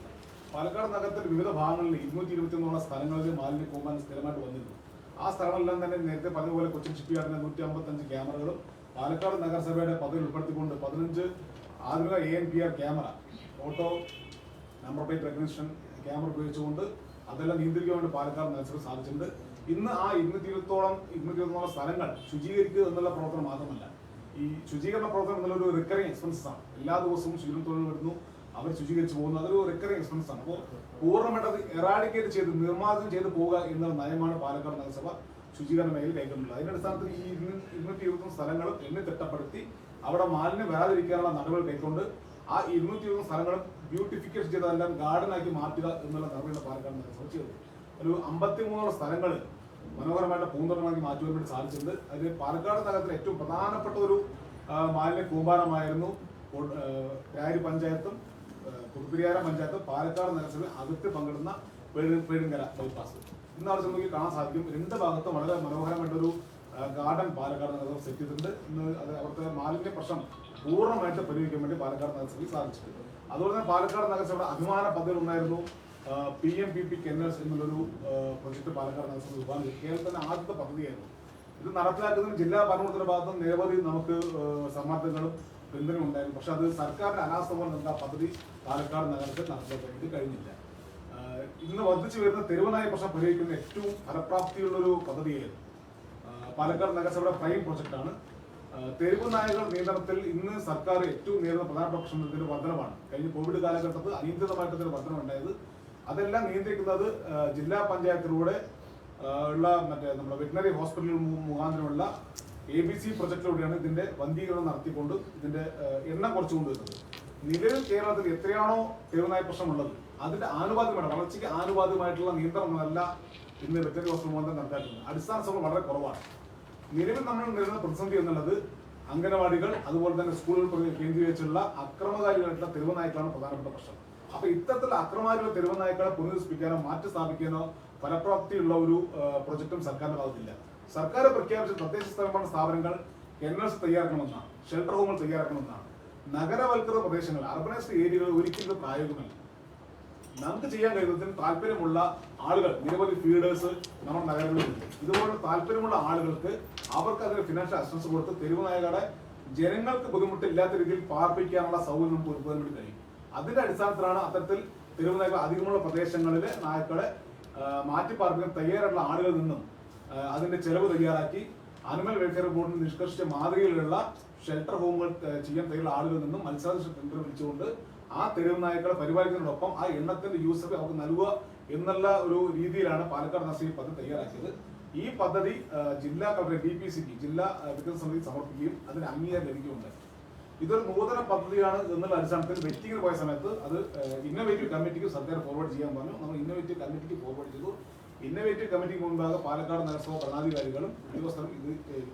പാലക്കാട് നഗരത്തിൽ വിവിധ ഭാഗങ്ങളിൽ 221 സ്ഥലങ്ങളിൽ മാലിന്യ കൂമ്പാരം സ്ഥിരമായിട്ട് വന്നിരുന്നു. ആ സ്ഥലങ്ങളെല്ലാം തന്നെ നേരത്തെ പറഞ്ഞതുപോലെ കൊച്ചിൻ ഷിപ്പ്യാർഡിന്റെ 155 ക്യാമറകളും പാലക്കാട് നഗരസഭയുടെ പദ്ധതി ഉൾപ്പെടുത്തിക്കൊണ്ട് 15 ആധുനിക ANPR camera, auto number plate recognition camera ഉപയോഗിച്ചുകൊണ്ട് അതെല്ലാം നിയന്ത്രിക്കാൻ വേണ്ടി പാലക്കാട് നഗരസഭ സാധിച്ചിട്ടുണ്ട്. ഇന്ന് ആ 220 സ്ഥലങ്ങൾ ശുചീകരിക്കുക എന്നുള്ള പ്രവർത്തനം മാത്രമല്ല, ഈ ശുചീകരണ പ്രവർത്തനം എന്നുള്ളൊരു റിക്കറിംഗ് എക്സ്പെൻസസ് ആണ്. എല്ലാ ദിവസവും ശുചീകരണ വരുന്നു, അവർ ശുചീകരിച്ചു പോകുന്നു. അതൊരു റിക്കറിംഗ് എക്സ്പെൻസ് ആണ്. അപ്പോൾ പൂർണ്ണമായിട്ട് അത് എറാഡിക്കേറ്റ് ചെയ്ത് നിർമ്മാർജ്ജനം ചെയ്ത് പോവുക എന്നുള്ള നയമാണ് പാലക്കാട് നഗരസഭ ശുചീകരണ മേഖലയിൽ കൈക്കൊണ്ടുള്ളത്. അതിന്റെ അടിസ്ഥാനത്തിൽ ഈ 221 സ്ഥലങ്ങളും എണ്ണി തിട്ടപ്പെടുത്തി അവിടെ മാലിന്യം വരാതിരിക്കാനുള്ള നടപടികൾ കൈക്കൊണ്ട് ആ 221 സ്ഥലങ്ങളും ബ്യൂട്ടിഫിക്കേഷൻ ചെയ്തതെല്ലാം ഗാർഡനാക്കി മാറ്റുക എന്നുള്ള നടപടിയാണ് പാലക്കാട് നഗരസഭ ചെയ്തത്. ഒരു 53 സ്ഥലങ്ങൾ മനോഹരമായിട്ട് പൂന്തോട്ടമാക്കി മാറ്റുവാൻ വേണ്ടി സാധിച്ചിട്ടുണ്ട്. അതിൽ പാലക്കാട് നഗരത്തിലെ ഏറ്റവും പ്രധാനപ്പെട്ട ഒരു മാലിന്യ കൂമ്പാരമായിരുന്നു രാരി പഞ്ചായത്തും കുറുപ്പിരിയാരം പഞ്ചായത്തും പാലക്കാട് നഗരസഭയിൽ അതിർത്തി പങ്കിടുന്ന പേഴുങ്കര ബൈപ്പാസ്. ഇന്ന് അവിടെ ചെന്ന് കാണാൻ സാധിക്കും. 2 ഭാഗത്തും വളരെ മനോഹരമായിട്ടൊരു ഗാർഡൻ പാലക്കാട് നഗരസഭ സെറ്റ് ചെയ്തിട്ടുണ്ട്. ഇന്ന് അത് അവിടുത്തെ മാലിന്യ പ്രശ്നം പൂർണ്ണമായിട്ട് പരിഹരിക്കാൻ വേണ്ടി പാലക്കാട് നഗരസഭയിൽ സാധിച്ചിട്ടുണ്ട്. അതുപോലെ തന്നെ പാലക്കാട് നഗരസഭയുടെ അഭിമാന പദ്ധതി ഉണ്ടായിരുന്നു PMPP കെന്നേഴ്സ് എന്നുള്ളൊരു പ്രൊജക്ട് പാലക്കാട് നഗരസഭ വിഭാഗം കേരളത്തിന്റെ ആദ്യത്തെ പദ്ധതിയായിരുന്നു. ഇത് നടപ്പിലാക്കുന്നതിന് ജില്ലാ ഭരണകൂടത്തിന്റെ ഭാഗത്ത് നിരവധി നമുക്ക് സമ്മർദ്ദങ്ങളും പിന്തുണയും ഉണ്ടായിരുന്നു. പക്ഷെ അത് സർക്കാരിന്റെ അനാസ്ഥ പോലെ നമുക്ക് ആ പദ്ധതി പാലക്കാട് നഗരത്തിൽ നടപ്പിലാക്കാൻ വേണ്ടി കഴിഞ്ഞില്ല. ഇന്ന് വർദ്ധിച്ചു വരുന്ന തെരുവുനായ പ്രശ്നം പരിഹരിക്കുന്ന ഏറ്റവും ഫലപ്രാപ്തിയുള്ളൊരു പദ്ധതിയായിരുന്നു പാലക്കാട് നഗരസഭയുടെ പ്രൈം പ്രൊജക്റ്റാണ്. തെരുവ് നായകൾ നിയന്ത്രണത്തിൽ ഇന്ന് സർക്കാർ ഏറ്റവും നേരിടുന്ന പ്രധാനപ്പെട്ട പ്രശ്നത്തിന്റെ വർധനമാണ്. കഴിഞ്ഞ കോവിഡ് കാലഘട്ടത്തിൽ അനിയന്ത്രിതമായിട്ടൊരു വർധനം ഉണ്ടായത്. അതെല്ലാം നിയന്ത്രിക്കുന്നത് ജില്ലാ പഞ്ചായത്തിലൂടെ ഉള്ള നമ്മുടെ വെറ്റിനറി ഹോസ്പിറ്റൽ മുഖാന്തരമുള്ള ABC പ്രൊജക്റ്റിലൂടെയാണ് ഇതിന്റെ വന്ധീകരണം നടത്തിക്കൊണ്ട് ഇതിന്റെ എണ്ണം കുറച്ചു കൊണ്ടുവരുന്നത്. നിലവിൽ കേരളത്തിൽ എത്രയാണോ തെരുവുനായ പ്രശ്നമുള്ളത് അതിന്റെ ആനുപാതികമാണ്, വളർച്ചയ്ക്ക് ആനുപാതികമായിട്ടുള്ള നിയന്ത്രണമല്ല ഇന്ന് വെറ്റിനറി ഹോസ്പിറ്റൽ മുഖാന്തരം നടത്താറുള്ളത്. അടിസ്ഥാന സൗകര്യം വളരെ കുറവാണ്. നിലവിൽ നമ്മൾ നേരിടുന്ന പ്രതിസന്ധി എന്നുള്ളത് അംഗനവാടികൾ, അതുപോലെ തന്നെ സ്കൂളുകൾ കേന്ദ്രീകരിച്ചുള്ള അക്രമകാരികളായിട്ടുള്ള തെരുവ് നായ്ക്കളാണ് പ്രധാനപ്പെട്ട പ്രശ്നം. അപ്പൊ ഇത്തരത്തിലുള്ള അക്രമകാരികളുടെ തെരുവ് നായ്ക്കളെ പുനരുദ്ധരിപ്പിക്കാനോ മാറ്റി സ്ഥാപിക്കാനോ ഫലപ്രാപ്തിയുള്ള ഒരു പ്രൊജക്ടും സർക്കാരിന്റെ ഭാഗത്തില്ല. സർക്കാർ പ്രഖ്യാപിച്ച തദ്ദേശ സ്വയംഭരണ സ്ഥാപനങ്ങൾ കെന്നേഴ്സ് തയ്യാറാക്കണമെന്നാണ്, ഷെൽട്ടർ ഹോമുകൾ തയ്യാറാക്കണമെന്നാണ്. നഗരവൽക്കൃത പ്രദേശങ്ങൾ, അർബനൈസ്ഡ് ഏരിയകൾ ഒരിക്കലും പ്രായോഗികമല്ല. നമുക്ക് ചെയ്യാൻ കഴിയുന്നതിന് താല്പര്യമുള്ള ആളുകൾ, നിരവധി ഫീഡേഴ്സ് നമ്മുടെ നഗരങ്ങളിലുണ്ട്. ഇതുപോലെ താല്പര്യമുള്ള ആളുകൾക്ക് അവർക്ക് അതിന് ഫിനാൻഷ്യൽ അസിസ്റ്റൻസ് കൊടുത്ത് തെരുവ് നായകളെ ജനങ്ങൾക്ക് ബുദ്ധിമുട്ടില്ലാത്ത രീതിയിൽ പാർപ്പിക്കാനുള്ള സൗകര്യം നമുക്ക് ഒരുക്കാൻ വേണ്ടി കഴിയും. അതിന്റെ അടിസ്ഥാനത്തിലാണ് അത്തരത്തിൽ തെരുവ് നായകൾ അധികമുള്ള പ്രദേശങ്ങളിലെ നായ്ക്കളെ മാറ്റി പാർപ്പിക്കാൻ തയ്യാറുള്ള ആളുകളിൽ നിന്നും അതിന്റെ ചെലവ് തയ്യാറാക്കി അനിമൽ വെൽഫെയർ ബോർഡിന് നിഷ്കർഷിച്ച മാതൃകയിലുള്ള ഷെൽട്ടർ ഹോമുകൾ ചെയ്യാൻ തയ്യാറുള്ള ആളുകളിൽ നിന്നും മത്സരാധിഷ്ഠ ടെൻഡർ വിളിച്ചുകൊണ്ട് ആ തെരുവ് നായ്ക്കളെ പരിപാലിക്കുന്നതിനൊപ്പം ആ എണ്ണത്തിന്റെ യൂസർ അവർക്ക് നൽകുക എന്നുള്ള ഒരു രീതിയിലാണ് പാലക്കാട് നഗരസഭ പദ്ധതി തയ്യാറാക്കിയത്. ഈ പദ്ധതി ജില്ലാ കളക്ടർ DPCക്ക് ജില്ലാ വികസന സമിതി സമർപ്പിക്കുകയും അതിന് അംഗീകാരം ലഭിക്കുകയുണ്ടായി. ഇതൊരു നൂതന പദ്ധതിയാണ് എന്നുള്ള അടിസ്ഥാനത്തിൽ വെറ്റിങ്ങിന് പോയ സമയത്ത് അത് ഇന്നോവേറ്റീവ് കമ്മിറ്റിക്ക് സർക്കാർ ഫോർവേഡ് ചെയ്യാൻ പറഞ്ഞു. നമ്മൾ ഇന്നോവേറ്റീവ് കമ്മിറ്റിക്ക് ഫോർവേഡ് ചെയ്തു. ഇന്നോവേറ്റീവ് കമ്മിറ്റിക്ക് മുൻപാകെ പാലക്കാട് നഗരസഭ ഭരണാധികാരികളും ഉദ്യോഗസ്ഥരും ഇത്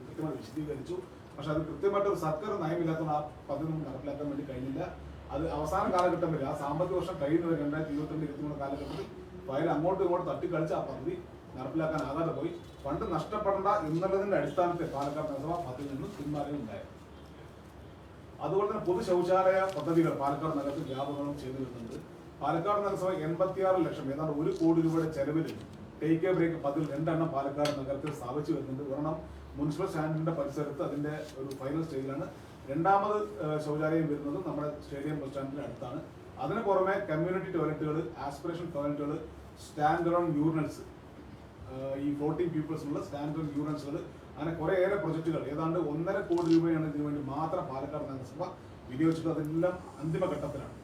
കൃത്യമായിട്ട് വിശദീകരിച്ചു. പക്ഷെ അത് കൃത്യമായിട്ട് ഒരു സർക്കാർ നയമില്ലാത്തതുകൊണ്ട് ആ പദ്ധതി നടപ്പിലാക്കാൻ വേണ്ടി കഴിഞ്ഞില്ല. അത് അവസാന കാലഘട്ടം വരെ ആ സാമ്പത്തിക വർഷം കഴിയുന്നത് 2022-23 കാലഘട്ടത്തിൽ ഫയൽ അങ്ങോട്ടും ഇങ്ങോട്ടും തട്ടിക്കളിച്ച് ആ പദ്ധതി നടപ്പിലാക്കാനാകാതെ പോയി. ഫണ്ട് നഷ്ടപ്പെടേണ്ട എന്നുള്ളതിന്റെ അടിസ്ഥാനത്തിൽ പാലക്കാട് നഗരസഭ പദ്ധതിയിൽ നിന്ന് പിന്മാറുകയുണ്ടായത്. അതുപോലെ തന്നെ പൊതു ശൗചാലയ പദ്ധതികൾ പാലക്കാട് നഗരത്തിൽ വ്യാപകവും ചെയ്തു വരുന്നുണ്ട്. പാലക്കാട് നഗരസഭ 86 ലക്ഷം ഏതാണ്ട് 1 കോടി രൂപയുടെ ചെലവിൽ ടേക്ക് എ ബ്രേക്ക് പദ്ധതി 2 എണ്ണം പാലക്കാട് നഗരത്തിൽ സ്ഥാപിച്ചു വരുന്നുണ്ട്. ഒരെണ്ണം മുനിസിപ്പൽ സ്റ്റാൻഡിന്റെ പരിസരത്ത് അതിന്റെ ഒരു ഫൈനൽ സ്റ്റേജിലാണ്. രണ്ടാമത് ശൗചാലയം വരുന്നത് നമ്മുടെ സ്റ്റേഡിയം ബസ് സ്റ്റാൻഡിന്റെ അടുത്താണ്. അതിന് പുറമെ കമ്മ്യൂണിറ്റി ടോയ്ലറ്റുകൾ, ആസ്പിറേഷൻ ടോയ്ലറ്റുകൾ, സ്റ്റാൻഡ് അലോൺ യൂറിനൽസ്, ഈ ഫ്ലോട്ടിംഗ് പീപ്പിൾസിനുള്ള സ്റ്റാൻഡ് അലോൺ യൂറിനൽസുകൾ, അങ്ങനെ കുറേയേറെ പ്രൊജക്ടുകൾ ഏതാണ്ട് 1.5 കോടി രൂപയാണ് ഇതിനു വേണ്ടി മാത്രം പാലക്കാട് നഗരസഭ വിനിയോഗിച്ചത്. അതെല്ലാം അന്തിമഘട്ടത്തിലാണ്.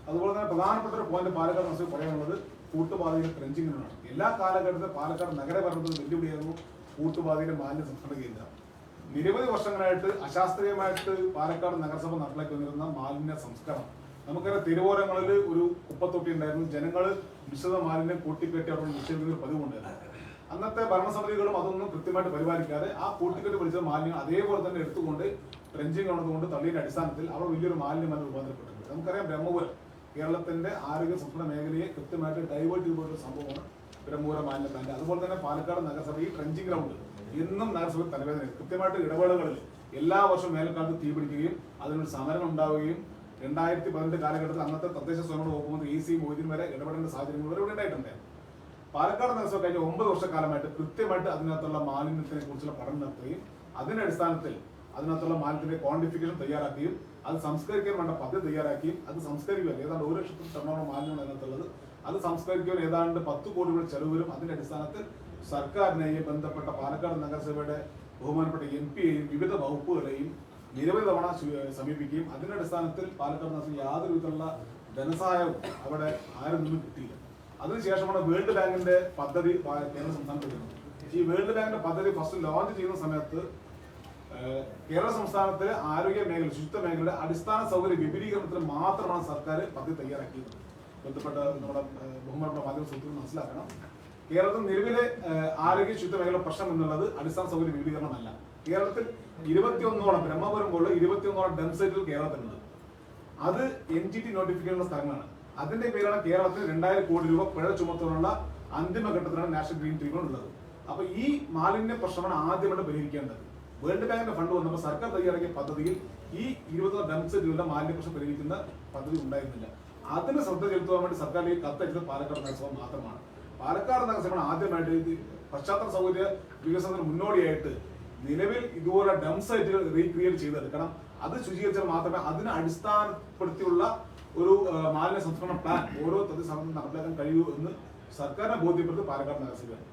അതുപോലെ തന്നെ പ്രധാനപ്പെട്ട ഒരു പോയിന്റ് പാലക്കാട് നഗരസഭ പറയാനുള്ളത് കൂട്ടുപാതയിലെ ട്രെഞ്ചിങ്ങിനാണ്. എല്ലാ കാലഘട്ടത്തിലും പാലക്കാട് നഗരഭരണത്തിൽ വെല്ലുവിളിയായിരുന്നു കൂട്ടുപാതയിലെ മാലിന്യ സംസ്കരണ കേന്ദ്രം. നിരവധി വർഷങ്ങളായിട്ട് അശാസ്ത്രീയമായിട്ട് പാലക്കാട് നഗരസഭ നടപ്പിലാക്കി വന്നിരുന്ന മാലിന്യ സംസ്കരണം. നമുക്കറിയാം, തിരുവോരങ്ങളിൽ ഒരു കുപ്പത്തൊട്ടി ഉണ്ടായിരുന്നു. ജനങ്ങൾ മിശ്രിത മാലിന്യം കൂട്ടിക്കെട്ടി അവിടെ നിക്ഷേപിക്കുന്ന പതിവുണ്ടായിരുന്നു. അന്നത്തെ ഭരണസമിതികളും അതൊന്നും കൃത്യമായിട്ട് പരിപാലിക്കാതെ ആ കൂട്ടിക്കെട്ടി വലിച്ച മാലിന്യം അതേപോലെ തന്നെ എടുത്തുകൊണ്ട് ട്രെഞ്ചിങ് നടന്നുകൊണ്ട് തള്ളിയുടെ അടിസ്ഥാനത്തിൽ അവിടെ വലിയൊരു മാലിന്യമായി രൂപാന്തരപ്പെട്ടിട്ടുണ്ട്. നമുക്കറിയാം, ബ്രഹ്മപുരം കേരളത്തിന്റെ ആരോഗ്യ സംസ്കരണ മേഖലയെ കൃത്യമായിട്ട് ഡൈവേർട്ട് ചെയ്തുകൊണ്ടൊരു സംഭവമാണ് ബ്രഹ്മപുരം മാലിന്യ പ്ലാന്റ്. അതുപോലെ തന്നെ പാലക്കാട് നഗരസഭ ഈ ട്രെഞ്ചിങ് ഗ്രൗണ്ട് എന്നും നഗരസഭ തലവേദന. കൃത്യമായിട്ട് ഇടവേളകളിൽ എല്ലാ വർഷവും വേനൽക്കാലത്ത് തീപിടിക്കുകയും അതിനൊരു സമരം ഉണ്ടാവുകയും 2018 കാലഘട്ടത്തിൽ അന്നത്തെ തദ്ദേശ സ്വയംഭരണ വകുപ്പ് മന്ത്രി AC മൊയ്തീൻ വരെ ഇടപെടേണ്ട സാഹചര്യങ്ങൾ ഇവിടെ ഉണ്ടായിട്ടുണ്ടായിരുന്നു. പാലക്കാട് നഗരസഭ കഴിഞ്ഞ 9 വർഷക്കാലമായിട്ട് കൃത്യമായിട്ട് അതിനകത്തുള്ള മാലിന്യത്തിനെ കുറിച്ചുള്ള പഠനം നടത്തുകയും അതിന്റെ അടിസ്ഥാനത്തിൽ അതിനകത്തുള്ള മാലിന്യത്തിന്റെ ക്വാണ്ടിഫിക്കേഷൻ തയ്യാറാക്കുകയും അത് സംസ്കരിക്കാൻ വേണ്ട പദ്ധതി തയ്യാറാക്കുകയും അത് സംസ്കരിക്കുവാൻ ഏതാണ്ട് 1 ലക്ഷത്തിൽ ടണ്ണോളം മാലിന്യമാണ് അതിനകത്തുള്ളത്. അത് സംസ്കരിക്കുവാൻ ഏതാണ്ട് 10 കോടി രൂപ ചെലവ് വരും. അതിന്റെ അടിസ്ഥാനത്തിൽ സർക്കാരിനെയും ബന്ധപ്പെട്ട പാലക്കാട് നഗരസഭയുടെ ബഹുമാനപ്പെട്ട MP-യെയും വിവിധ വകുപ്പുകളെയും നിരവധി തവണ സമീപിക്കുകയും അതിന്റെ അടിസ്ഥാനത്തിൽ പാലക്കാട് നഗരസഭ യാതൊരു വിധത്തിലുള്ള ധനസഹായവും അവിടെ ആരും നിന്നും കിട്ടിയില്ല. അതിനുശേഷമാണ് വേൾഡ് ബാങ്കിന്റെ പദ്ധതി കേരള സംസ്ഥാനത്ത് വരുന്നത്. ഈ വേൾഡ് ബാങ്കിന്റെ പദ്ധതി ഫസ്റ്റ് ലോഞ്ച് ചെയ്യുന്ന സമയത്ത് കേരള സംസ്ഥാനത്തിലെ ആരോഗ്യ മേഖല, ശുചിത്വ മേഖലയുടെ അടിസ്ഥാന സൗകര്യ വിപുലീകരണത്തിന് മാത്രമാണ് സർക്കാർ പദ്ധതി തയ്യാറാക്കിയത്. ബന്ധപ്പെട്ട നമ്മുടെ ബഹുമാനപ്പെട്ട മാധ്യമ സുഹൃത്തുക്കൾ മനസ്സിലാക്കണം, കേരളത്തിൽ നിലവിലെ ആരോഗ്യ ശുചിത്വ മേഖല പ്രശ്നം എന്നുള്ളത് അടിസ്ഥാന സൗകര്യ വിപുലീകരണമല്ല. കേരളത്തിൽ 21ഓളം ബ്രഹ്മപുരം പോലുള്ള 21ഓളം ഡം സൈറ്റുകൾ കേരളത്തിലുണ്ട്. അത് NGT നോട്ടിഫിക്കേഷൻ സ്ഥലങ്ങളാണ്. അതിന്റെ പേരാണ് കേരളത്തിൽ 2000 കോടി രൂപ പിഴ ചുമത്താനുള്ള അന്തിമഘട്ടത്തിലാണ് നാഷണൽ ഗ്രീൻ ട്രിബ്യൂണൽ ഉള്ളത്. അപ്പൊ ഈ മാലിന്യ പ്രശ്നമാണ് ആദ്യമായിട്ട് പരിഹരിക്കേണ്ടത്. വേൾഡ് ബാങ്കിന്റെ ഫണ്ട് വന്നപ്പോൾ സർക്കാർ തയ്യാറാക്കിയ പദ്ധതിയിൽ ഈ 20 ഡം സൈറ്റുകളുടെ മാലിന്യ പ്രശ്നം പരിഹരിക്കുന്ന പദ്ധതി ഉണ്ടായിരുന്നില്ല. അതിന് ശ്രദ്ധ ചെലുത്തുവാൻ വേണ്ടി സർക്കാരിലേക്ക് കത്തയച്ചത് പാലക്കാട് നഗരസഭ മാത്രമാണ്. പാലക്കാട് നഗരസഭ ആദ്യമായിട്ട് ഇത് പശ്ചാത്തല സൗകര്യ വികസനത്തിന് മുന്നോടിയായിട്ട് നിലവിൽ ഇതുപോലെ ഡം സൈറ്റുകൾ റീക്രിയേറ്റ് ചെയ്തെടുക്കണം. അത് ശുചീകരിച്ചാൽ മാത്രമേ അതിനെ അടിസ്ഥാനപ്പെടുത്തിയുള്ള ഒരു മാലിന്യ സംസ്കരണ പ്ലാൻ ഓരോ തദ്ദേശ നടപ്പിലാക്കാൻ കഴിയൂ എന്ന് സർക്കാരിനെ ബോധ്യപ്പെടുത്തി പാലക്കാട് നഗരസഭയാണ്.